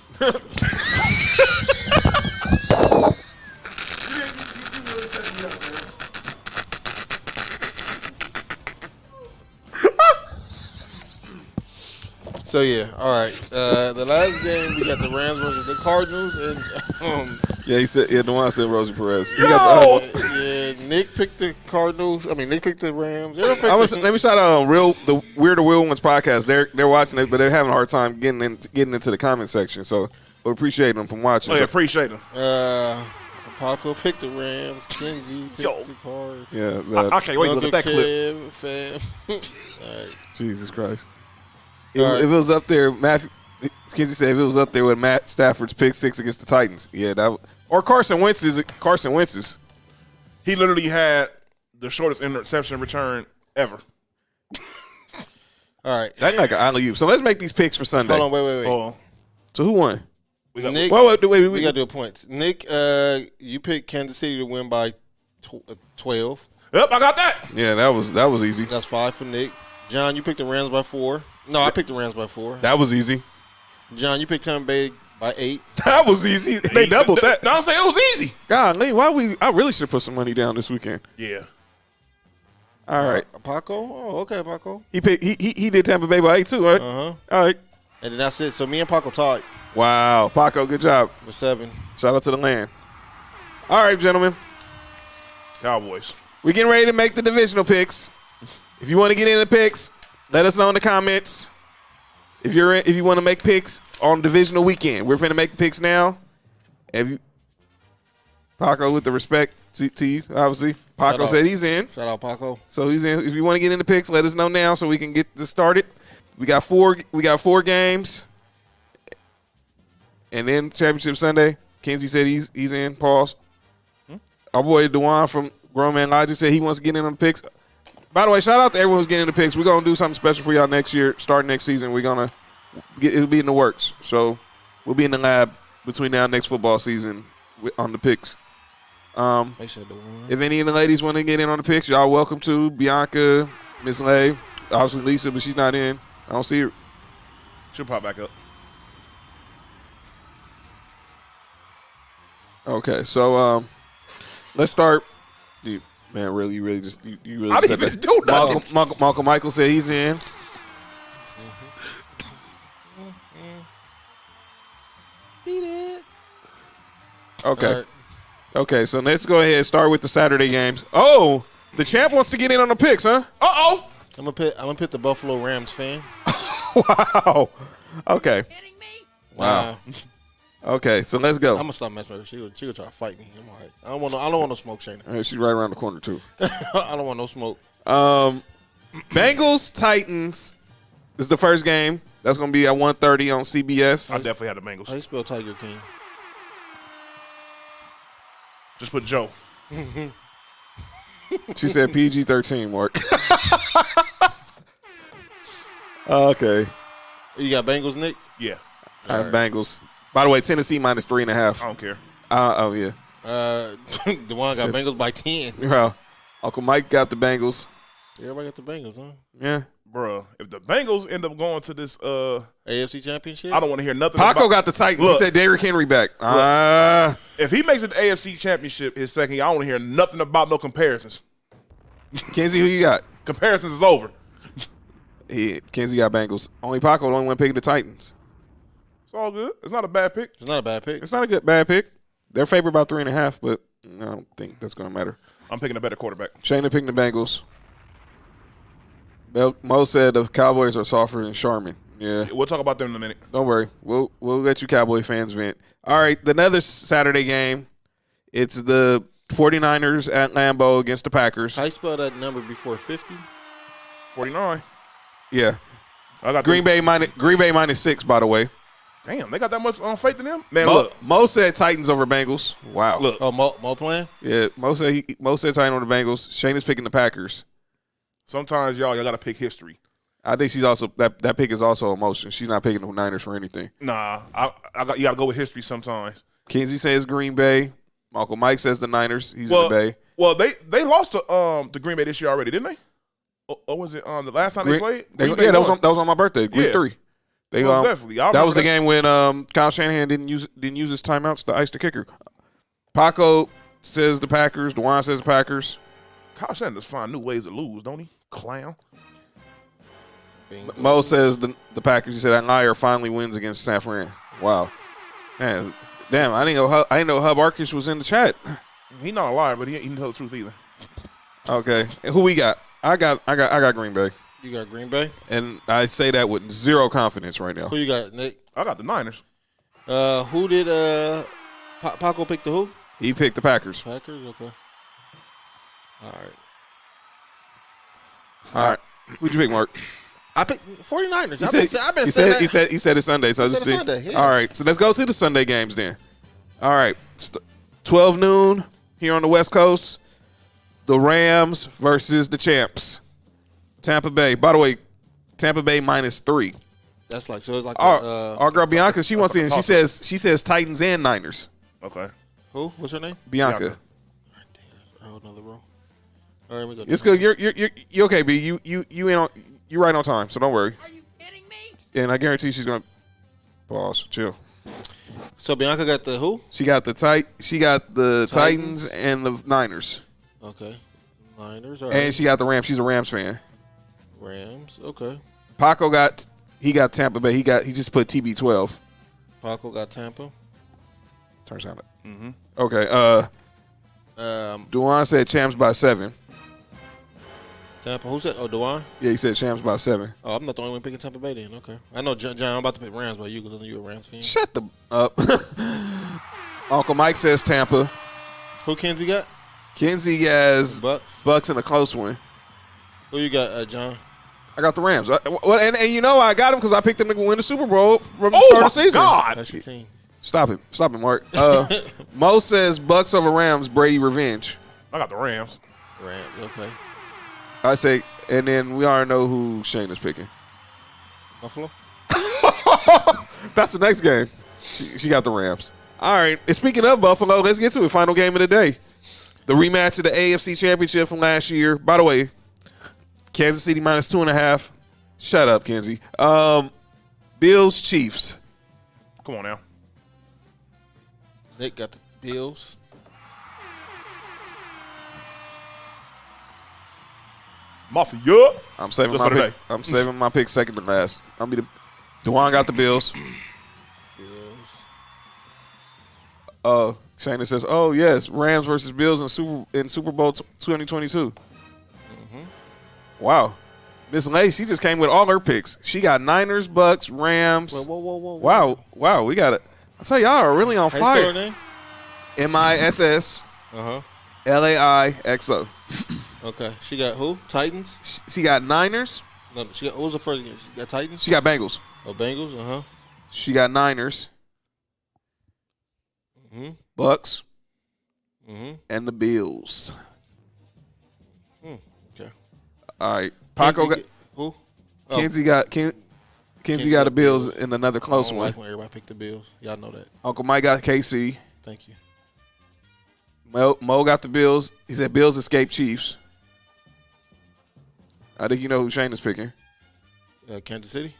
So yeah, all right. The last game we got the Rams versus the Cardinals, and Yeah, he said. Yeah, the one I said Rosie Perez. He Yo! got the, yeah, Nick picked the Cardinals. I mean, Nick picked the Rams. let me shout out the Weirder Will Ones podcast. They're watching it, but they're having a hard time getting into the comment section. So we appreciate them from watching. Oh, yeah, So- appreciate him. Paco picked the Rams. Kinsey picked Yo. the Cards. yeah, I can't wait to look at that clip. Kev, fam. All right. Jesus Christ. If, All right. if it was up there, Kinsey said if it was up there with Matt Stafford's pick six against the Titans, or Carson Wentz's. He literally had the shortest interception return ever. All right. That's like an alley-oop. So let's make these picks for Sunday. Hold on. Wait. Oh, So who won? we got Nick, Wait, we got to do points. Nick, you picked Kansas City to win by 12. Yep, I got that. Yeah, that was easy. That's 5 for Nick. John, you picked the Rams by 4. No, I picked the Rams by 4. That was easy. John, you picked Tampa Bay by 8. That was easy. They doubled that. I'm saying it was easy. Golly, I really should put some money down this weekend. Yeah. All right. Paco? Oh, okay, Paco. He picked. He did Tampa Bay by 8 too, right? Uh-huh. All right. And then that's it. So me and Paco tied Wow, Paco, good job. with 7. Shout out to the land. All right, gentlemen, Cowboys. we're getting ready to make the divisional picks. If you want to get in the picks, let us know in the comments. If you want to make picks on divisional weekend, we're finna make picks now. Paco, with the respect to you, obviously. Paco Shout out. said he's in. Shout out, Paco. So he's in. If you want to get in the picks, let us know now so we can get this started. We got four games, and then championship Sunday. Kenzie said he's in. Pause. Our boy Dewan from Grown Man Logic said he wants to get in on the picks. By the way, shout out to everyone who's getting in the picks. We're gonna do something special for y'all next year. Starting next season, it'll be in the works. So we'll be in the lab between now and next football season on the picks. Make sure the one. If any of the ladies want to get in on the picks, y'all welcome to. Bianca, Miss Lay, obviously Lisa, but she's not in. I don't see her. She'll pop back up. Okay, so let's start. Dude, man, really, you really just you really. I didn't said even that. do nothing. Malcolm Michael said he's in. He did. Okay, All right. okay, so let's go ahead and start with the Saturday games. Oh, the champ wants to get in on the picks, huh? Uh-oh. I'm gonna pick the Buffalo Rams fan. Wow. Okay. Kidding me? Wow. Okay, so let's go. I'm gonna stop messing with her. She would try to fight me. I'm all right. I don't want no smoke, Shayna. All right, she's right around the corner too. I don't want no smoke. Bengals Titans is the first game. That's gonna be at 1:30 on CBS. I definitely had the How you Bengals. spell Tiger King? Just put Joe. She said PG-13, Mark. Okay. You got Bengals, Nick? Yeah, I have Bengals. By the way, Tennessee minus 3.5. I don't care. Oh yeah. The one got Bengals by 10. Well, Uncle Mike got the Bengals. Everybody got the Bengals, huh? Yeah. Bruh, if the Bengals end up going to this, AFC Championship? I don't want to hear nothing Paco about. got the Titans. Look. He said Derrick Henry back. If he makes it the AFC Championship his second year, I don't want to hear nothing about no comparisons. Kenzie, who you got? Comparisons is over. Kenzie got Bengals. Only Paco, the only one picking the Titans. It's all good. It's not a bad pick. It's not a bad pick. It's not a bad pick. They're favored by 3.5, but I don't think that's going to matter. I'm picking a better quarterback. Shayna picking the Bengals. Mo said the Cowboys are softer than Charmin. Yeah, We'll talk about them in a minute. don't worry. We'll let you Cowboy fans vent. All right, another Saturday game. It's the 49ers at Lambeau against the Packers. How you spell that number before 50? 49. Yeah, I got Green Bay minus 6. By the way, Damn, they got that much faith in them? Man, Mo, look. Mo said Titans over Bengals. Wow. Look. Oh, Mo playing? Yeah, Mo said Titans over the Bengals. Shayna's picking the Packers. Sometimes y'all got to pick history. I think she's also that pick is also emotion. She's not picking the Niners for anything. Nah, you got to go with history sometimes. Kenzie says Green Bay. Uncle Mike says the Niners. He's in the Bay. Well, they lost to Green Bay this year already, didn't they? Or was it the last time they played? Green Bay that won. was on my birthday. Week Yeah. 3. They Most definitely. I that was the remember game when Kyle Shanahan didn't use his timeouts to ice the kicker. Paco says the Packers. Dewan says the Packers. Kyle Shanahan just find new ways to lose, don't he? Clown. Bingo. Mo says the Packers. He said that liar finally wins against San Fran. Wow, man, damn! I didn't know Hub Arkish was in the chat. He's not a liar, but he didn't tell the truth either. Okay, and who we got? I got Green Bay, You got Green Bay? and I say that with zero confidence right now. Who you got, Nick? I got the Niners. Who did Paco pick the who? He picked the Packers. Packers? Okay. All right. All right, who'd you pick, Mark? I picked 49ers. I've been he saying said, that. he said it's Sunday. So He let's said see. it's Sunday, yeah. All right, so let's go to the Sunday games then. All right, 12 noon here on the West Coast. The Rams versus the champs, Tampa Bay. By the way, Tampa Bay minus 3. That's like so. It's like Our girl Bianca, she wants in. She toss-up. says Titans and Niners. Okay. who? What's her name? Bianca, Oh, another row. All right, we go. it's good. You're okay, B. You right on time, so don't worry. Are you kidding me? And I guarantee she's gonna pause. Chill. So Bianca got the who? She got the Titans Titans. and the Niners. Okay. Niners. All right. And she got the Rams. She's a Rams fan. Rams. Okay. Paco got Tampa Bay. He just put TB12. Paco got Tampa. Turns out. Mm-hmm. Okay. Duan said champs by 7. Tampa. Who said? Oh, Dewan. Yeah, he said champs by 7. Oh, I'm not the only one picking Tampa Bay then. Okay. I know, John. I'm about to pick Rams by you because I know you're a Rams fan. Shut the up. Uncle Mike says Tampa. Who Kenzie got? Kenzie has Bucks. in a close one. Who you got, John? I got the Rams. And you know I got them because I picked them to win the Super Bowl from the Oh, start my of the season. God. That's your team. Stop it, Mark. Mo says Bucks over Rams. Brady revenge. I got the Rams. Rams. Okay. I say, and then we already know who Shane is picking. Buffalo. That's the next game. She got the Rams. All right. And speaking of Buffalo, let's get to it. Final game of the day. The rematch of the AFC Championship from last year. By the way, Kansas City minus 2.5. Shut up, Kenzie. Bills, Chiefs. Come on now. Nick got the Bills. Mafia. I'm saving Just my for pick. today. I'm saving my pick second to last. Dewan got the Bills. Bills. Shayna says, "Oh yes, Rams versus Bills in Super Bowl 2022." Wow, Miss Lay, she just came with all her picks. She got Niners, Bucks, Rams. Whoa. Wow, we got it. I tell y'all are really on How you spell her fire. name? MISS Uh-huh. LAIXO. Okay. She got who? Titans? She got Niners. No, she got, what was the first game? She got Titans? She got Bengals. Oh, Bengals? Uh-huh. She got Niners, Mm-hmm. Bucks, Mm-hmm. and the Bills. Okay. All right. Paco got who? Kenzie got Kenzie got the Bills in another I close don't one. like when everybody pick the Bills. Y'all know that. Uncle Mike got KC. Thank you. Mo got the Bills. He said Bills escape Chiefs. I think you know who Shane is picking. Kansas City?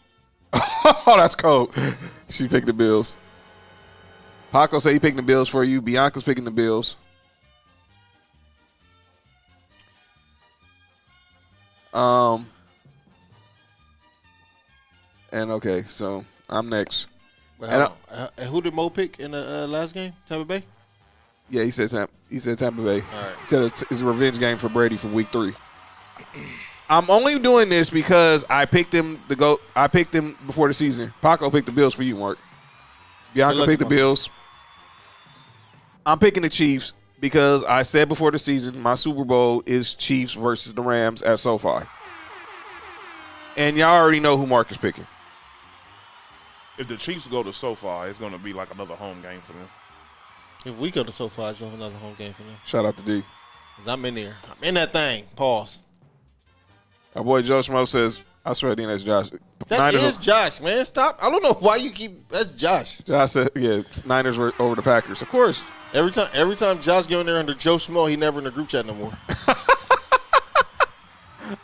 Oh, that's cold. She picked the Bills. Paco said he picking the Bills for you. Bianca's picking the Bills. And okay, so I'm next. Wait, And and who did Mo pick in the last game? Tampa Bay? Yeah, he said Tampa Bay. All right. He said it's a revenge game for Brady from Week 3. I'm only doing this because I picked him to go. I picked him before the season. Paco picked the Bills for you, Mark. Bianca picked the Bills. I'm picking the Chiefs because I said before the season my Super Bowl is Chiefs versus the Rams at SoFi. And y'all already know who Mark is picking. If the Chiefs go to SoFi, it's going to be like another home game for them. If we go to SoFi, it's another home game for them. Shout out to D. Because I'm in there. I'm in that thing. Pause. Our boy Joe Schmo says, I swear I think that's Josh. That is Josh, man. Stop. I don't know why you keep. That's Josh. Josh said, yeah, Niners were over the Packers. Of course. Every time Josh get on there under Joe Schmo, he never in the group chat no more.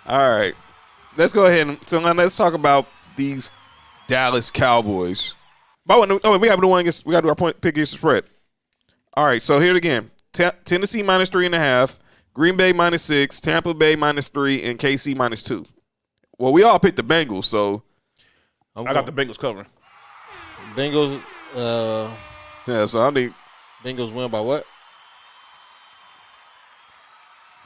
All right. Let's go ahead and so now let's talk about these Dallas Cowboys. We got to do one against. We got to do our point pick against the spread. All right. So here's again: Tennessee -3.5, Green Bay -6, Tampa Bay -3, and KC -2. Well, we all picked the Bengals, so I got the Bengals covering. Bengals. yeah. So I think. Bengals win by what?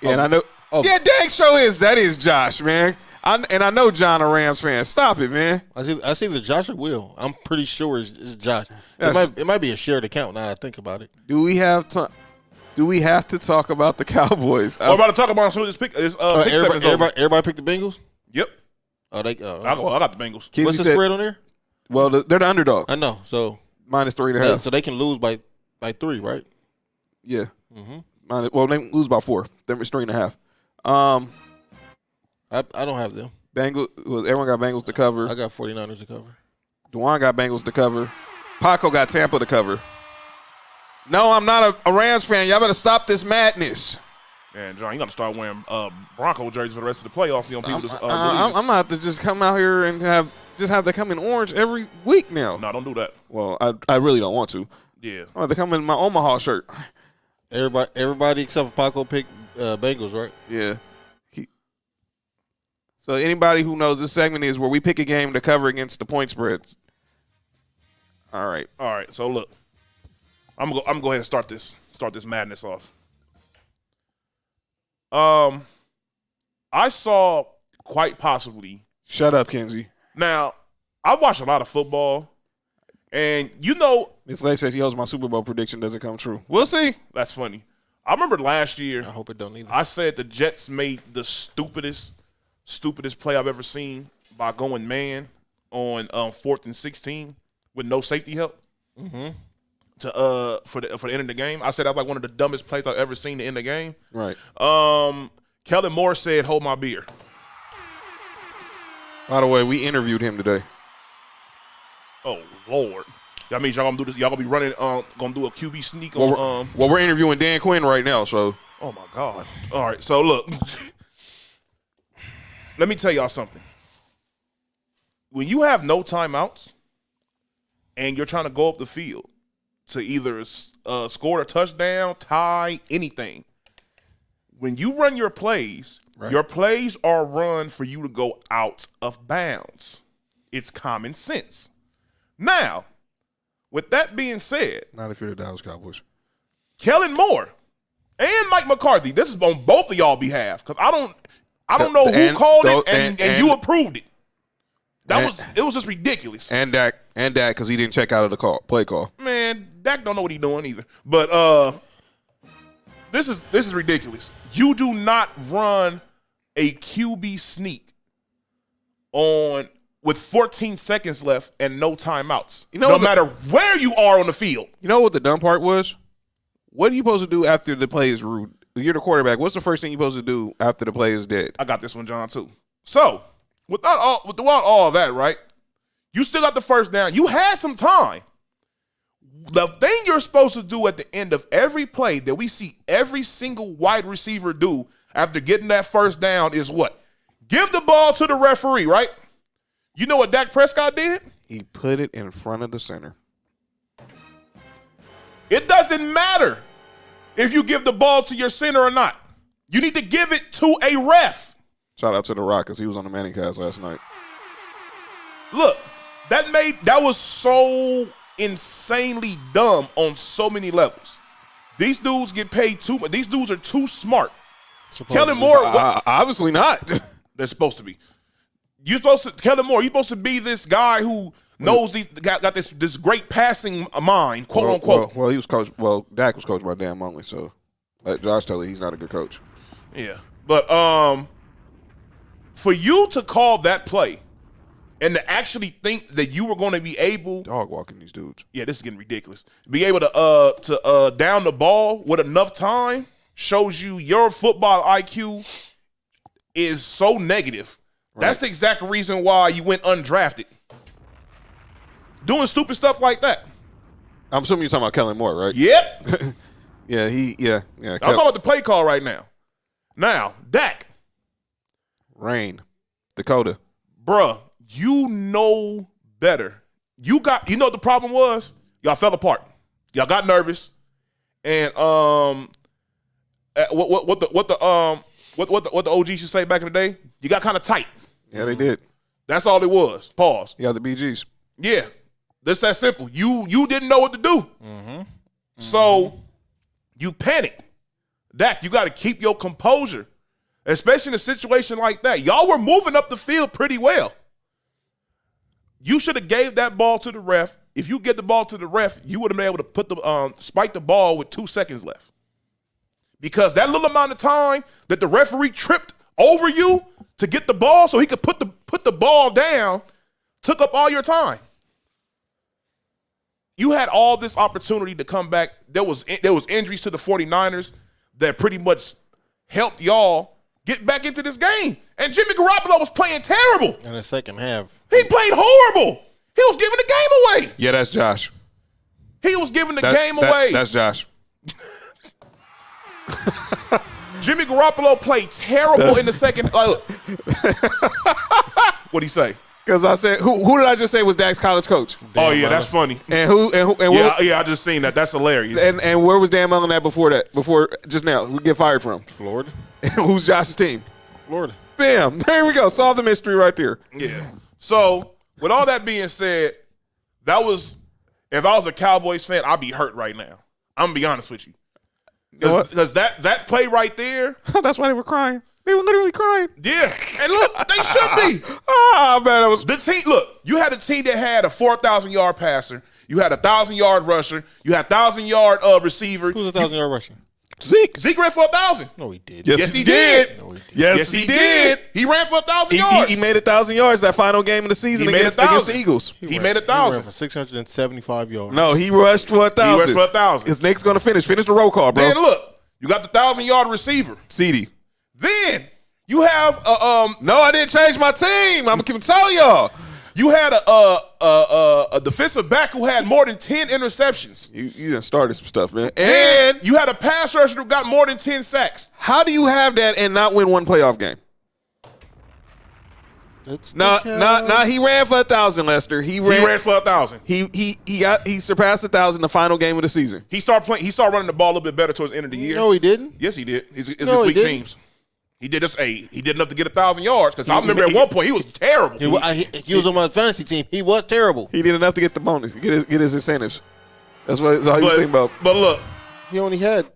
Yeah, and I know. Yeah, dang show that is Josh, man. And I know John a Rams fan. Stop it, man. I see the Josh or Will. I'm pretty sure it's Josh. It might be a shared account now that I think about it. Do we have to talk about the Cowboys? We're about to talk about some of this pick. Pick seven is over. Everybody picked the Bengals? Yep. Oh, I got the Bengals. Kinsey what's the said, spread on there? Well, they're the underdog. I know. So -3.5. so they can lose by 3, right? Yeah. Mm-hmm. Well, they lose by 4. Then it's 3.5. I don't have them. Bengals. Well, everyone got Bengals to cover. I got 49ers to cover. Dewan got Bengals to cover. Paco got Tampa to cover. No, I'm not a Rams fan. Y'all better stop this madness. Man, John, you got to start wearing Bronco jerseys for the rest of the playoffs. You know, people I'm about to just come out here and have to come in orange every week now. No, don't do that. Well, I really don't want to. Yeah. I'm about to come in my Omaha shirt. Everybody except for Paco picked Bengals, right? Yeah. So anybody who knows, this segment is where we pick a game to cover against the point spreads. All right. So look, I'm gonna go ahead and start this madness off. I saw quite possibly. Shut up, Kenzie. Now, I watch a lot of football, and you know, Miss Lay says, "Yo, my Super Bowl prediction doesn't come true." We'll see. That's funny. I remember last year. I hope it don't either. I said the Jets made the stupidest play I've ever seen by going man on 4th and 16 with no safety help. Mm-hmm. For the end of the game. I said that was like one of the dumbest plays I've ever seen to end the game. Right. Kellen Moore said, "Hold my beer." By the way, we interviewed him today. Oh Lord. That means y'all gonna do this. Y'all gonna be running. Gonna do a QB sneak on. Well, we're interviewing Dan Quinn right now. So. Oh my God. All right. So look, let me tell y'all something. When you have no timeouts and you're trying to go up the field to either score a touchdown, tie, anything, when you run your plays, right, your plays are run for you to go out of bounds. It's common sense. Now, with that being said, not if you're the Dallas Cowboys. Kellen Moore and Mike McCarthy, this is on both of y'all behalf because I don't know who called it and you approved it. It was just ridiculous. And Dak, because he didn't check out of the play call. Man, Dak don't know what he's doing either. But this is ridiculous. You do not run a QB sneak with 14 seconds left and no timeouts. No matter where you are on the field. You know what the dumb part was? What are you supposed to do after the play is rude? You're the quarterback. What's the first thing you're supposed to do after the play is dead? I got this one, John, too. So, without all that, right? You still got the first down. You had some time. The thing you're supposed to do at the end of every play that we see every single wide receiver do after getting that first down is what? Give the ball to the referee, right? You know what Dak Prescott did? He put it in front of the center. It doesn't matter if you give the ball to your center or not. You need to give it to a ref. Shout out to The Rock because he was on the Manning cast last night. Look, that was so insanely dumb on so many levels. These dudes get paid too much. These dudes are too smart. Kellen Moore, obviously not. They're supposed to be. Kellen Moore, you're supposed to be this guy who knows got this great passing mind, quote unquote. Well, he was coached. Well, Dak was coached by Dan Mullen, so let Josh tell you he's not a good coach. Yeah, but for you to call that play and to actually think that you were going to be able dog walking these dudes. Yeah, this is getting ridiculous. Be able to down the ball with enough time shows you your football IQ is so negative. Right. That's the exact reason why you went undrafted. Doing stupid stuff like that. I'm assuming you're talking about Kellen Moore, right? Yep. yeah. I'm talking about the play call right now. Now, Dak. Rain. Dakota. Bruh, you know better. You know what the problem was? Y'all fell apart. Y'all got nervous. And what the OG should say back in the day? You got kind of tight. Yeah, they did. That's all it was. Pause. Yeah, the BGs. Yeah. That's that simple. You didn't know what to do. Mm-hmm. So you panicked. Dak, you got to keep your composure, especially in a situation like that. Y'all were moving up the field pretty well. You should have gave that ball to the ref. If you get the ball to the ref, you would have been able to put the spike the ball with 2 seconds left. Because that little amount of time that the referee tripped over you to get the ball so he could put the ball down took up all your time. You had all this opportunity to come back. There was injuries to the 49ers that pretty much helped y'all get back into this game. And Jimmy Garoppolo was playing terrible. In the second half. He played horrible. He was giving the game away. Yeah, that's Josh. He was giving the game away. That's Josh. Jimmy Garoppolo played terrible in the second. What'd he say? Because I said, who did I just say was Dak's college coach? Oh yeah, that's funny. And who? Yeah, I just seen that. That's hilarious. And where was Dan Mullen at before that? Before just now, who get fired from? Florida. Who's Josh's team? Florida. Bam! There we go. Solve the mystery right there. Yeah. So with all that being said, if I was a Cowboys fan, I'd be hurt right now. I'm gonna be honest with you. Because that play right there. That's why they were crying. They were literally crying. Yeah. And look, they should be. Man, it was the team. Look, you had a team that had a 4,000-yard passer. You had a 1,000-yard rusher. You had 1,000-yard receiver. Who's a 1,000-yard rusher? Zeke ran for 1,000. No, he did. Yes, he did. No, he did. Yes, he did. He ran for 1,000 yards. He made 1,000 yards that final game of the season against the Eagles. He made 1,000. He ran for 675 yards. No, he rushed for 1,000. He rushed for 1,000. His Nick's going to finish. Finish the roll call, bro. Then look, you got the 1,000-yard receiver. CD. Then you have No, I didn't change my team. I'm going to tell y'all. You had a defensive back who had more than 10 interceptions. You done started some stuff, man. And you had a pass rusher who got more than 10 sacks. How do you have that and not win one playoff game? No, he ran for 1,000, Lester. He ran for 1,000. He surpassed 1,000 the final game of the season. He started running the ball a little bit better towards the end of the year. No, he didn't. Yes, he did. It's No, he weak didn't. teams. He did this. He did enough to get 1,000 yards because I remember at one point he was terrible. He was on my fantasy team. He was terrible. He did enough to get the bonus, get his incentives. That's all he was thinking about. But look, He only had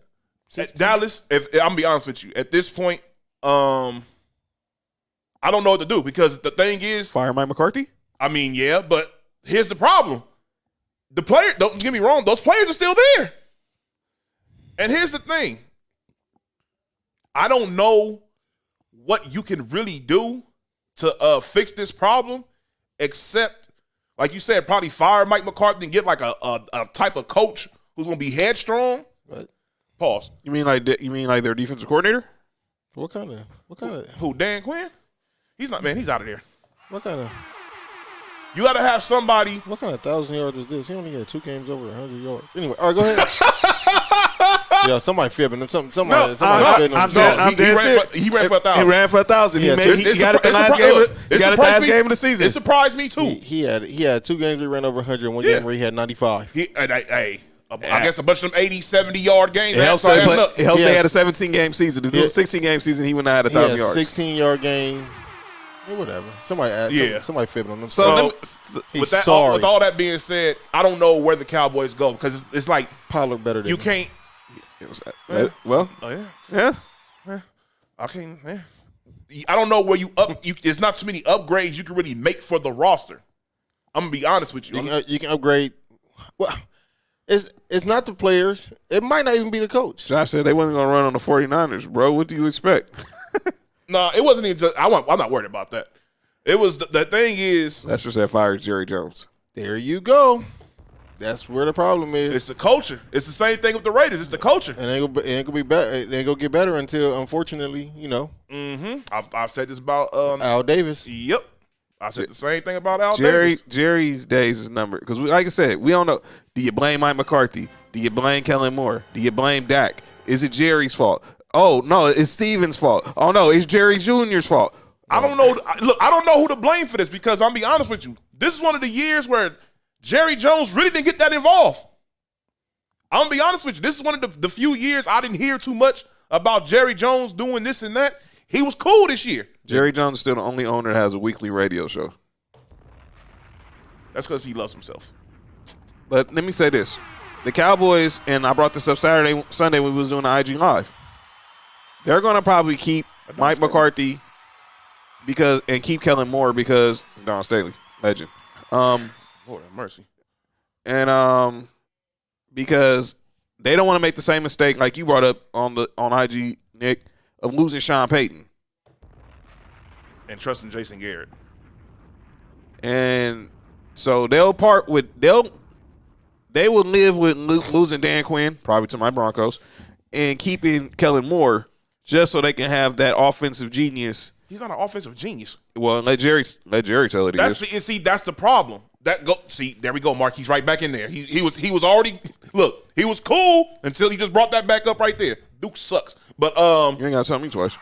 Dallas. If I'm gonna be honest with you, at this point, I don't know what to do because the thing is, Fire Mike McCarthy? I mean, yeah, but here's the problem. The player, don't get me wrong, those players are still there. And here's the thing. I don't know what you can really do to fix this problem, except, like you said, probably fire Mike McCarthy and get like a type of coach who's gonna be headstrong. Right. Pause. You mean like their defensive coordinator? What kind of Who? Dan Quinn? He's not. Man, he's out of there. what kind of You got to have somebody. 1,000 yards was this? He only had 2 games over 100 yards. Anyway, all right, go ahead. Yeah, somebody fibbing him. Somebody fibbing him. He ran for 1,000. He ran for 1,000. He got it the last game of the season. It surprised me too. He had 2 games where he ran over 100 and 1 game where he had 95. I guess a bunch of them 80, 70-yard games. It helps they had a 17-game season. If it was a 16-game season, he would not have had 1,000 yards. 16-yard game. Yeah, whatever. Somebody fibbing on them. So with all that being said, I don't know where the Cowboys go because it's like Pollard better than you can't. Well, yeah. I can't. I don't know where there's not too many upgrades you can really make for the roster. I'm gonna be honest with you. You can upgrade. Well, it's not the players. It might not even be the coach. Josh said they wasn't gonna run on the 49ers, bro. What do you expect? No, it wasn't even just. I'm not worried about that. It was the thing is. Lester said fire Jerry Jones. There you go. That's where the problem is. It's the culture. It's the same thing with the Raiders. It's the culture. And it ain't gonna be better. It ain't gonna get better until, unfortunately, I've said this about Al Davis. Yep. I said the same thing about Al Davis. Jerry's days is numbered because, like I said, we don't know. Do you blame Mike McCarthy? Do you blame Kellen Moore? Do you blame Dak? Is it Jerry's fault? Oh no, it's Steven's fault. Oh no, it's Jerry Jr.'s fault. I don't know. Look, I don't know who to blame for this because I'm be honest with you. This is one of the years where Jerry Jones really didn't get that involved. I'm gonna be honest with you. This is one of the few years I didn't hear too much about Jerry Jones doing this and that. He was cool this year. Jerry Jones is still the only owner that has a weekly radio show. That's because he loves himself. But let me say this. The Cowboys, and I brought this up Sunday when we was doing the IG Live, they're going to probably keep Mike McCarthy and keep Kellen Moore because Don Staley, legend. Lord have mercy. And because they don't want to make the same mistake like you brought up on IG, Nick, of losing Sean Payton. And trusting Jason Garrett. And so they will live with losing Dan Quinn, probably to my Broncos, and keeping Kellen Moore just so they can have that offensive genius. He's not an offensive genius. Well, let Jerry tell it. That's the problem. There we go, Mark. He's right back in there. He was already he was cool until he just brought that back up right there. Duke sucks. But you ain't gotta tell me twice.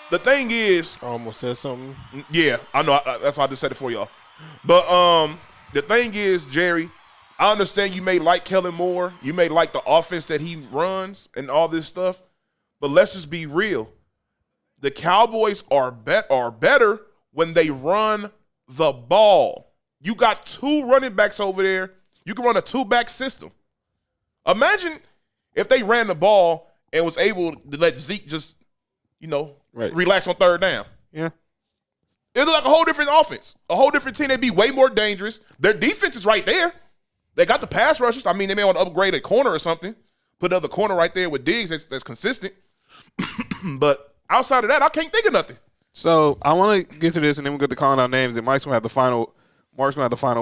The thing is, I almost said something. Yeah, I know. That's why I just said it for y'all. But the thing is, Jerry, I understand you may like Kellen Moore. You may like the offense that he runs and all this stuff. But let's just be real. The Cowboys are better when they run the ball. You got 2 running backs over there. You can run a 2-back system. Imagine if they ran the ball and was able to let Zeke just, relax on 3rd down. Yeah. It'd look like a whole different offense, a whole different team. They'd be way more dangerous. Their defense is right there. They got the pass rushers. I mean, they may want to upgrade a corner or something. Put another corner right there with Diggs that's consistent. But outside of that, I can't think of nothing. So I want to get to this, and then we'll get to calling out names. And Mark's gonna have the final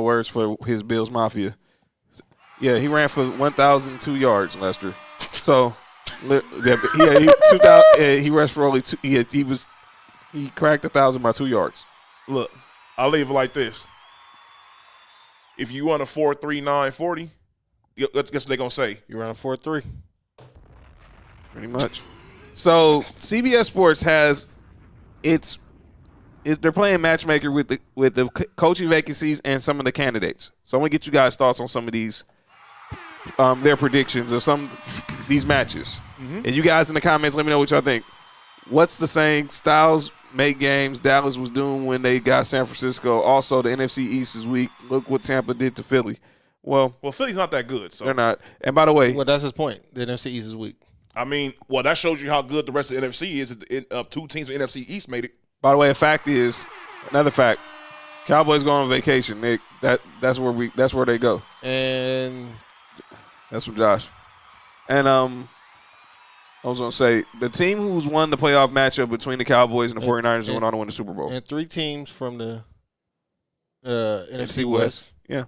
words for his Bills Mafia. Yeah, he ran for 1,002 yards, Lester. So he rushed for only 2. He cracked 1,000 by 2 yards. Look, I'll leave it like this. If you run a 4.39 40, guess what they're gonna say? You ran a 4.3. Pretty much. So CBS Sports has they're playing matchmaker with the coaching vacancies and some of the candidates. So I want to get you guys' thoughts on some of these their predictions of some these matches. Mm-hmm. And you guys in the comments, let me know what y'all think. What's the saying? Styles make games. Dallas was doing when they got San Francisco. Also, the NFC East is weak. Look what Tampa did to Philly. Well, Philly's not that good. So they're not. And by the way, well, that's his point. The NFC East is weak. I mean, that shows you how good the rest of the NFC is. 2 teams in the NFC East made it. By the way, another fact, Cowboys go on vacation, Nick. That's where they go. And That's from Josh. And I was gonna say the team who's won the playoff matchup between the Cowboys and the 49ers went on to win the Super Bowl. And 3 teams from the NFC West. Yeah.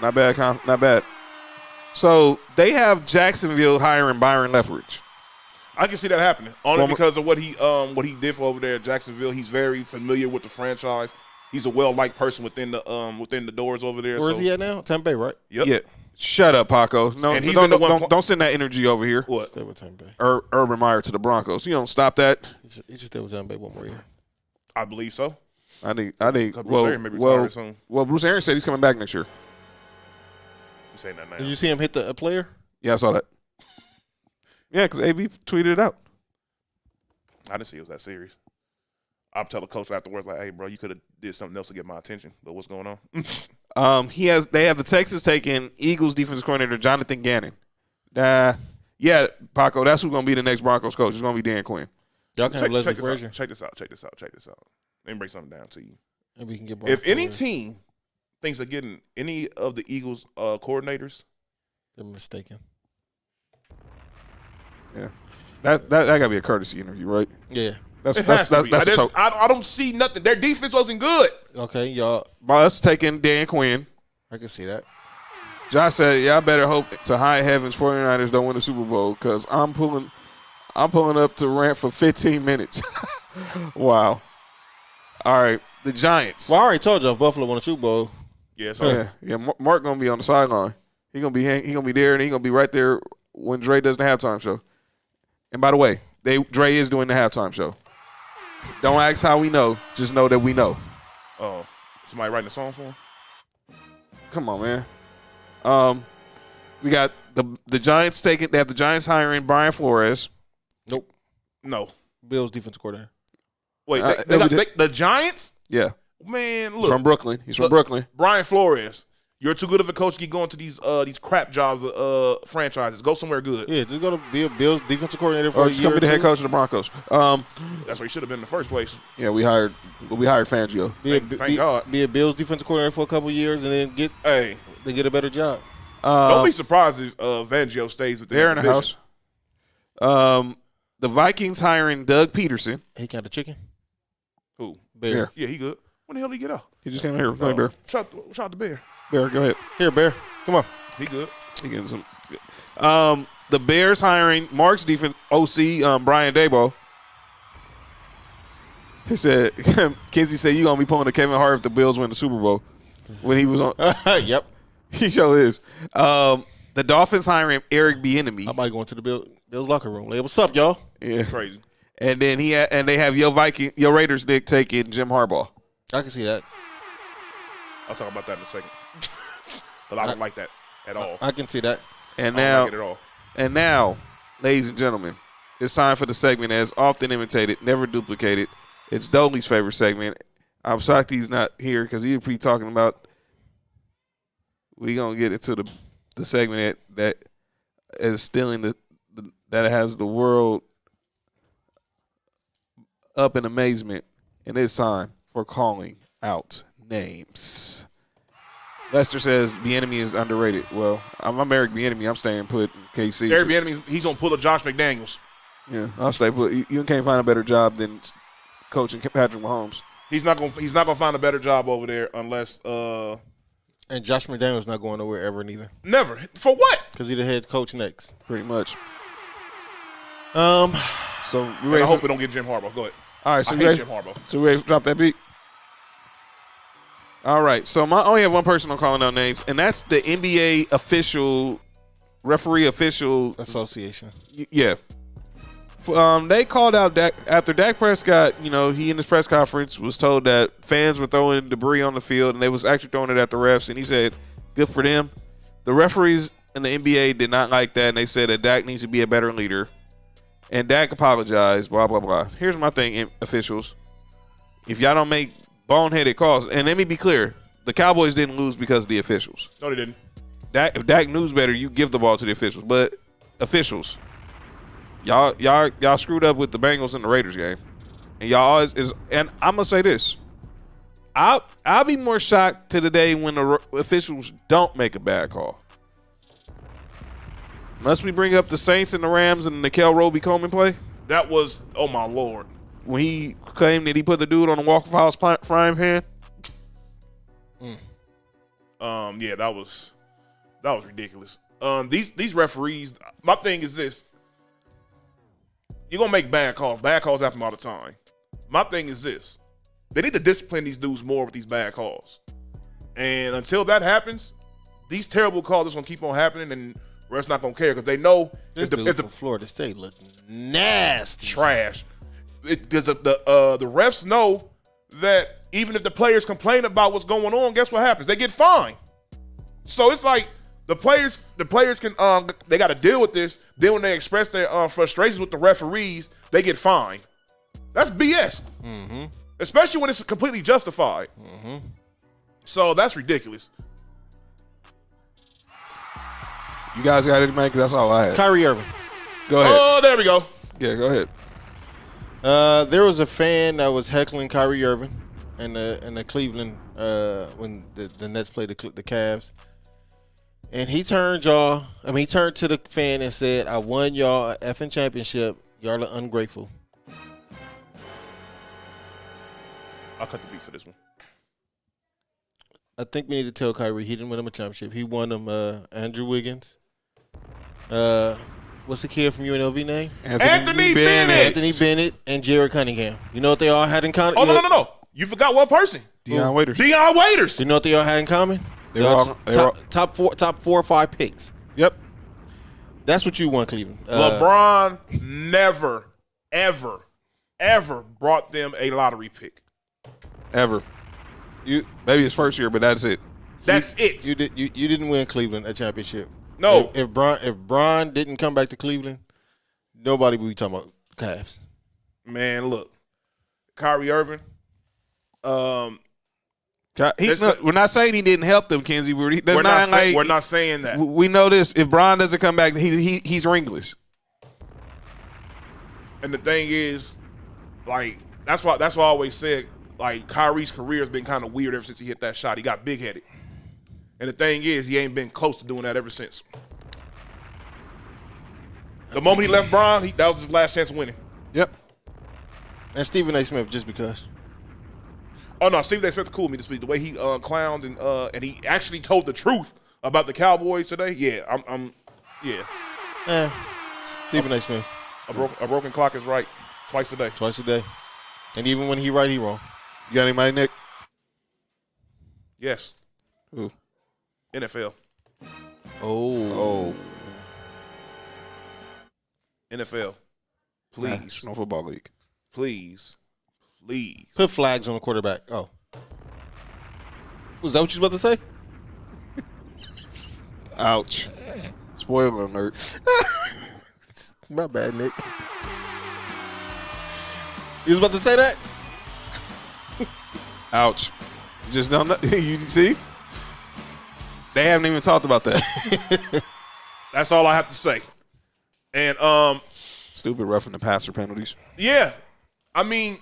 Not bad. Not bad. So they have Jacksonville hiring Byron Leftwich. I can see that happening only because of what he did for over there at Jacksonville. He's very familiar with the franchise. He's a well-liked person within the doors over there. Where is he at now? Tampa Bay, right? Yep. Yeah. Shut up, Paco. No, And he's been the one don't send that energy over here. What? Stay with Tampa Bay. Urban Meyer to the Broncos. You don't stop that. He should stay with Tampa Bay one more year. I believe so. I think. Bruce Arians may be retired soon. Well, Bruce Arians said he's coming back next year. You saying that now? Did you see him hit a player? Yeah, I saw that. Yeah, because AB tweeted it out. I didn't see it was that serious. I'll tell the coach afterwards, like, "Hey, bro, you could have did something else to get my attention. But what's going on?" They have the Texas taking Eagles defensive coordinator Jonathan Gannon. Yeah, Paco, that's who's gonna be the next Broncos coach. It's gonna be Dan Quinn. Y'all can have Leslie this Frazier. out. Check this out. Let me break something down to you. And we can get If any team thinks of getting any of the Eagles coordinators, they're mistaken. Yeah, that gotta be a courtesy interview, right? Yeah. That's it has to be. that's a choke. I don't see nothing. Their defense wasn't good. Okay, y'all. By us taking Dan Quinn. I can see that. Josh said, "Yeah, I better hope to high heavens 49ers don't win the Super Bowl because I'm pulling up to rant for 15 minutes." Wow. All right, the Giants. Well, I already told you if Buffalo won a Super Bowl. Yeah, so Yeah. Mark gonna be on the sideline. He gonna be there, and he gonna be right there when Dre does the halftime show. And by the way, Dre is doing the halftime show. Don't ask how we know. Just know that we know. oh, somebody writing a song for him? Come on, man. We got the Giants taking. They have the Giants hiring Brian Flores. Nope. No. Bills defensive coordinator. Wait, they the Giants? Yeah, Man, he's look. from Brooklyn. He's from Look, Brooklyn. Brian Flores. You're too good of a coach to keep going to these crap jobs franchises. Go somewhere good. Yeah, just go to be a Bills defensive coordinator for a He's year gonna be the or head two. coach of the Broncos. That's where he should have been in the first place. Yeah, we hired Fangio. Thank God. Be a Bills defensive coordinator for a couple of years and then get a better job. Don't be surprised if Fangio stays with They're in the house. The Vikings hiring Doug Peterson. He got the chicken. Who? Bear. Yeah, he good. When the hell did he get out? He just came here. Go ahead, Bear. Shout out to Bear. Bear, go ahead. Here, Bear. Come on. He good. He getting some. The Bears hiring Mark's defense OC Brian Daboll. He said, Kinsey said you gonna be pulling a Kevin Hart if the Bills win the Super Bowl. When he was on, Yep. he sure is. The Dolphins hiring Eric Bieniemy. I might go into the Bills locker room. Like, what's up, y'all? Yeah, Crazy. and then they have your Raiders Nick taking Jim Harbaugh. I can see that. I'll talk about that in a second. But I don't like that at all. I can see that. And I now, don't like it at all. and now, ladies and gentlemen, it's time for the segment as often imitated, never duplicated. It's Dolly's favorite segment. I'm shocked he's not here because he'd be talking about. We gonna get into the segment that is stealing that has the world up in amazement, and it's time for calling out names. Lester says Bieniemy is underrated. Well, I'm Eric Bieniemy. I'm staying put in KC. Eric Bieniemy, he's gonna pull a Josh McDaniels. Yeah, I'll stay put. You can't find a better job than coaching Patrick Mahomes. He's not gonna find a better job over there unless And Josh McDaniels not going nowhere ever neither. never. For what? Because he's the head coach next. Pretty much. Um, So we And ready I hope for- we don't get Jim Harbaugh. Go ahead. All right, so I we hate ready, Jim Harbaugh. so we ready to drop that beat. All right, so I only have one person I'm calling out names, and that's the NBA official, referee official. association. Yeah. They called out Dak after Dak Prescott. You know, he in his press conference was told that fans were throwing debris on the field, and they was actually throwing it at the refs. And he said, "Good for them." The referees in the NBA did not like that, and they said that Dak needs to be a better leader. And Dak apologized. Blah blah blah. Here's my thing, officials: if y'all don't make boneheaded calls, and let me be clear, the Cowboys didn't lose because of the officials. No, they didn't. If Dak knows better, you give the ball to the officials. But officials, y'all screwed up with the Bengals and the Raiders game, and y'all always is. And I'm gonna say this: I'll be more shocked to the day when the officials don't make a bad call. Must we bring up the Saints and the Rams and the Nickel Roby Coleman play? That was, oh my Lord. When he claimed that he put the dude on the Walk of House frying pan? Yeah, that was ridiculous. These referees, my thing is this. You're going to make bad calls. Bad calls happen all the time. My thing is this. They need to discipline these dudes more with these bad calls. And until that happens, these terrible calls are going to keep on happening, and refs not going to care because they know This dude from Florida State looking nasty. trash. The refs know that even if the players complain about what's going on, guess what happens? They get fined. So it's like the players can they got to deal with this. Then when they express their frustrations with the referees, they get fined. That's BS. Mm-hmm. Especially when it's completely justified. Mm-hmm. So that's ridiculous. You guys got anything? Because that's all I had. Kyrie Irving. Go ahead. Oh, there we go. Yeah, go ahead. There was a fan that was heckling Kyrie Irving in the Cleveland when the Nets played the Cavs. And he turned to the fan and said, "I won y'all a effing championship. Y'all are ungrateful." I'll cut the beat for this one. I think we need to tell Kyrie he didn't win him a championship. He won him Andrew Wiggins. What's the kid from UNLV name? Anthony Bennett. Anthony Bennett and Jared Cunningham. You know what they all had in common? Oh, no. You forgot one person. Deion Waiters. Deion Waiters. You know what they all had in common? They were all- top 4 or 5 picks. Yep. That's what you want, Cleveland. LeBron never, ever, ever brought them a lottery pick. Ever. Maybe his first year, but that's it. That's it. You didn't win Cleveland a championship. No. If Bron didn't come back to Cleveland, nobody would be talking about Cavs. Man, look. Kyrie Irving. We're not saying he didn't help them, Kenzie. We're not saying that. We know this. If Bron doesn't come back, he's ringless. And the thing is, like, that's why I always said, like, Kyrie's career has been kind of weird ever since he hit that shot. He got big-headed. And the thing is, he ain't been close to doing that ever since. The moment he left Bron, that was his last chance of winning. Yep. And Stephen A. Smith, just because. Oh, no, Stephen A. Smith cool me this week. The way he clowned and he actually told the truth about the Cowboys today. Yeah, yeah. Stephen A. Smith. A broken clock is right twice a day. Twice a day. And even when he right, he wrong. You got anybody, Nick? Yes. Who? NFL. Oh. NFL. Please. National Football League. Please. Put flags on the quarterback. Oh. Was that what you was about to say? Ouch. Spoiler alert. My bad, Nick. You was about to say that? Ouch. Just don't know. You see? They haven't even talked about that. That's all I have to say. And Stupid roughing the passer penalties. yeah. I mean,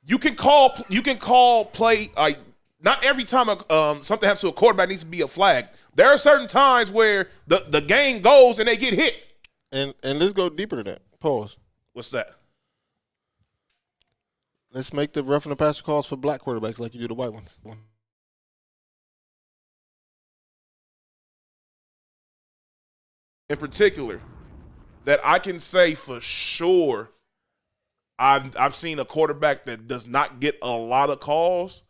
you can call play, like, not every time something happens to a quarterback needs to be a flag. There are certain times where the game goes and they get hit. And let's go deeper than that. Pause. What's that? Let's make the roughing the passer calls for black quarterbacks like you do the white ones. In particular, that I can say for sure I've seen a quarterback that does not get a lot of calls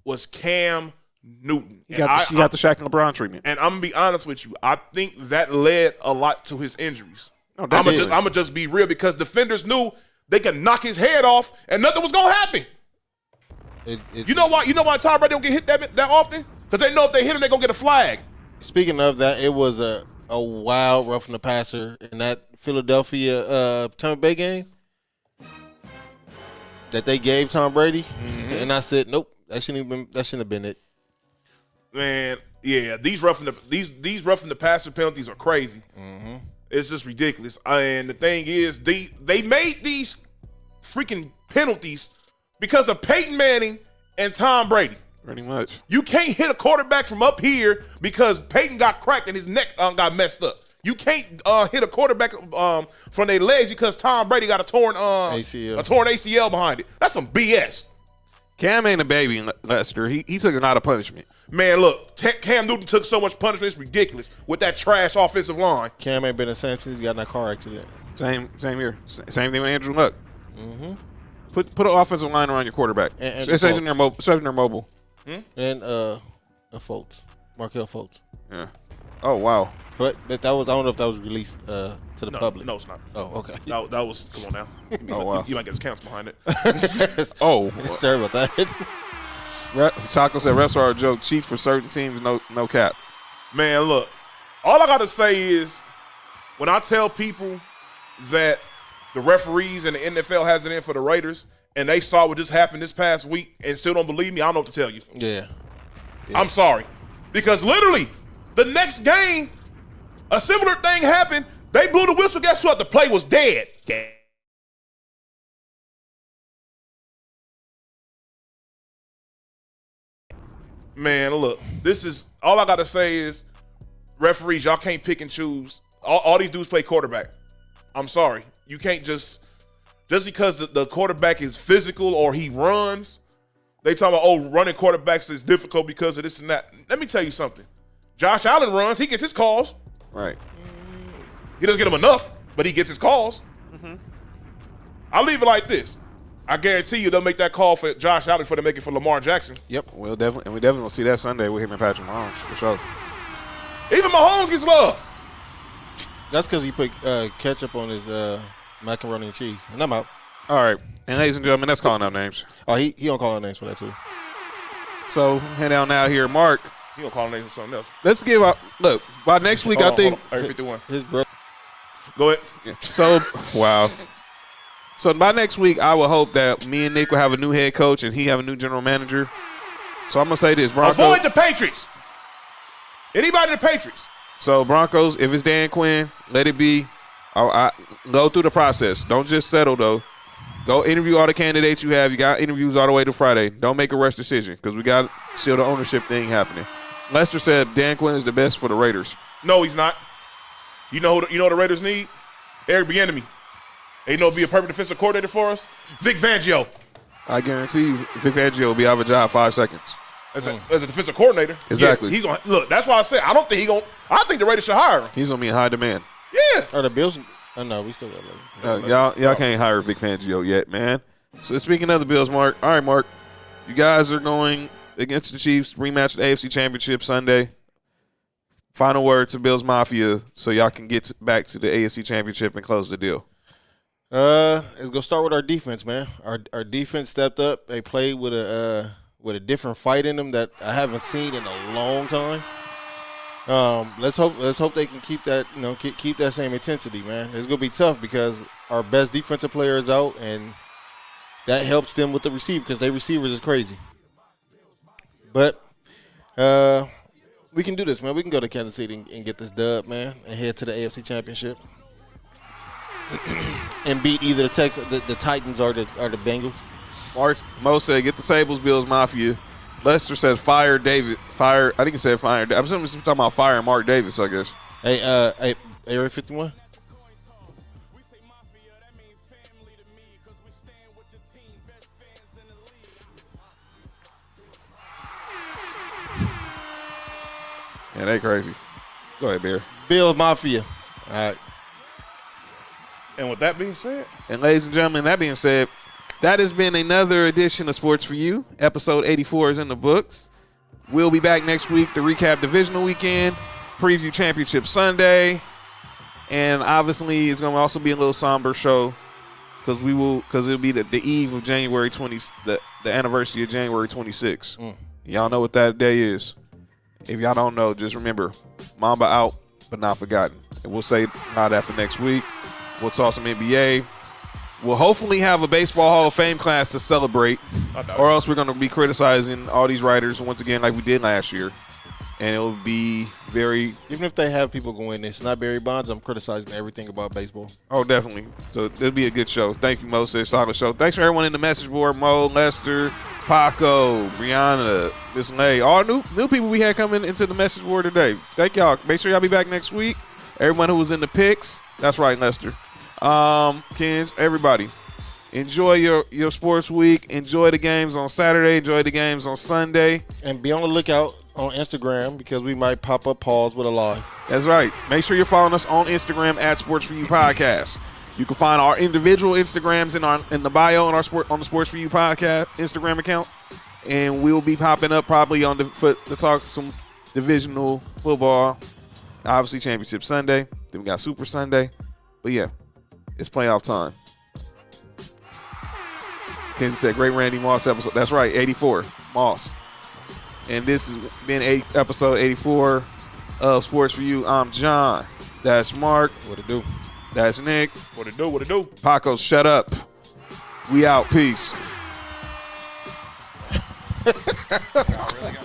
was Cam Newton. He got the Shaq and LeBron treatment. And I'm going to be honest with you. I think that led a lot to his injuries. No, I'm going to just be real because defenders knew they could knock his head off and nothing was going to happen. You know why Tom Brady don't get hit that often? Because they know if they hit him, they're going to get a flag. Speaking of that, it was a wild roughing the passer in that Philadelphia Tampa Bay game that they gave Tom Brady. Mm-hmm. And I said, nope, that shouldn't have been it. Man, yeah, these roughing the passer penalties are crazy. Mm-hmm. It's just ridiculous. And the thing is, they made these freaking penalties because of Peyton Manning and Tom Brady. Pretty much. You can't hit a quarterback from up here because Peyton got cracked and his neck got messed up. You can't hit a quarterback from their legs because Tom Brady got a torn ACL behind it. That's some BS. Cam ain't a baby, Lester. He took a lot of punishment. Man, look, Cam Newton took so much punishment, it's ridiculous with that trash offensive line. Cam ain't been the same since he got in that car accident. Same here. Same thing with Andrew Luck. Mm-hmm. Put an offensive line around your quarterback. And especially in their mobile. And Fultz, Markel Fultz. Yeah. Oh wow. But that was, I don't know if that was released to the public. No, it's not. Oh, okay. That was, come on now. Oh wow. You might get his counts behind it. Oh. Sorry about that. Taco said refs are a joke. Cheap for certain teams, no cap. Man, look, all I got to say is when I tell people that the referees and the NFL has it in for the Raiders and they saw what just happened this past week and still don't believe me, I don't know what to tell you. Yeah. I'm sorry. Because literally, the next game, a similar thing happened. They blew the whistle. Guess what? The play was dead. Man, look, this is all I got to say is referees, y'all can't pick and choose. All these dudes play quarterback. I'm sorry. You can't just because the quarterback is physical or he runs, they talk about, running quarterbacks is difficult because of this and that. Let me tell you something. Josh Allen runs. He gets his calls. Right. He doesn't get them enough, but he gets his calls. Mm-hmm. I'll leave it like this. I guarantee you they'll make that call for Josh Allen before they make it for Lamar Jackson. Yep. We definitely will see that Sunday with him and Patrick Mahomes for sure. Even Mahomes gets love. That's because he put ketchup on his macaroni and cheese. And I'm out. All right. And ladies and gentlemen, that's calling out names. Oh, he don't call out names for that too. So head down now here, Mark. He gonna call names for something else. Let's give out. Look, by next week, I think. Area 51. His brother. Go ahead. Yeah. So, wow. So by next week, I will hope that me and Nick will have a new head coach and he have a new general manager. So I'm gonna say this, Broncos. Avoid the Patriots. Anybody in the Patriots. So Broncos, if it's Dan Quinn, let it be. I go through the process. Don't just settle though. Go interview all the candidates you have. You got interviews all the way to Friday. Don't make a rush decision because we got still the ownership thing happening. Lester said Dan Quinn is the best for the Raiders. No, he's not. You know what the Raiders need? Eric Bieniemy. They know be a perfect defensive coordinator for us. Vic Fangio. I guarantee you, Vic Fangio will be out of a job 5 seconds. As a defensive coordinator. Exactly. Yes, he's gonna look. That's why I said I don't think I think the Raiders should hire him. He's gonna be in high demand. Yeah. Are the Bills? Oh no, we still got Y'all can't hire Vic Fangio yet, man. So speaking of the Bills, Mark. All right, Mark. You guys are going against the Chiefs, rematch the AFC Championship Sunday. Final word to Bills Mafia so y'all can get back to the AFC Championship and close the deal. It's gonna start with our defense, man. Our defense stepped up. They played with a different fight in them that I haven't seen in a long time. Let's hope they can keep that, keep that same intensity, man. It's gonna be tough because our best defensive player is out, and that helps them with the receiver because their receivers is crazy. But we can do this, man. We can go to Kansas City and get this dub, man, and head to the AFC Championship and beat either the Titans or the Bengals. Mark Mo said, "Get the tables, Bills Mafia." Lester says, "Fire David." I think he said fire. I'm talking about firing Mark Davis, I guess. Hey, Area 51. Yeah, they crazy. Go ahead, Bear. Bills Mafia. All right. And with that being said, and ladies and gentlemen, that being said, that has been another edition of Sports for You. Episode 84 is in the books. We'll be back next week to recap Divisional Weekend, preview Championship Sunday, and obviously it's going to also be a little somber show because it'll be the eve of January 20, the anniversary of January 26. Y'all know what that day is. If y'all don't know, just remember, Mamba out, but not forgotten. And we'll say not that for next week. We'll talk some NBA. We'll hopefully have a Baseball Hall of Fame class to celebrate, or else we're going to be criticizing all these writers once again like we did last year. And it'll be very... Even if they have people go in, it's not Barry Bonds. I'm criticizing everything about baseball. Oh, definitely. So it'll be a good show. Thank you, Mo. Solid show. Thanks for everyone in the message board. Mo, Lester, Paco, Brianna, Miss Lay, all new people we had coming into the message board today. Thank y'all. Make sure y'all be back next week. Everyone who was in the picks. That's right, Lester. Kens, everybody. Enjoy your sports week. Enjoy the games on Saturday. Enjoy the games on Sunday. And be on the lookout on Instagram because we might pop up pause with a live. That's right. Make sure you're following us on Instagram at Sports For You Podcast. You can find our individual Instagrams in the bio on the Sports For You Podcast Instagram account, and we'll be popping up probably to talk some divisional football. Obviously, Championship Sunday. Then we got Super Sunday. But yeah, it's playoff time. Kenzie said, great Randy Moss episode. That's right, 84, Moss. And this has been episode 84 of Sports For You. I'm John. That's Mark. What it do? That's Nick. What it do? What it do? Paco, shut up. We out. Peace. Y'all really got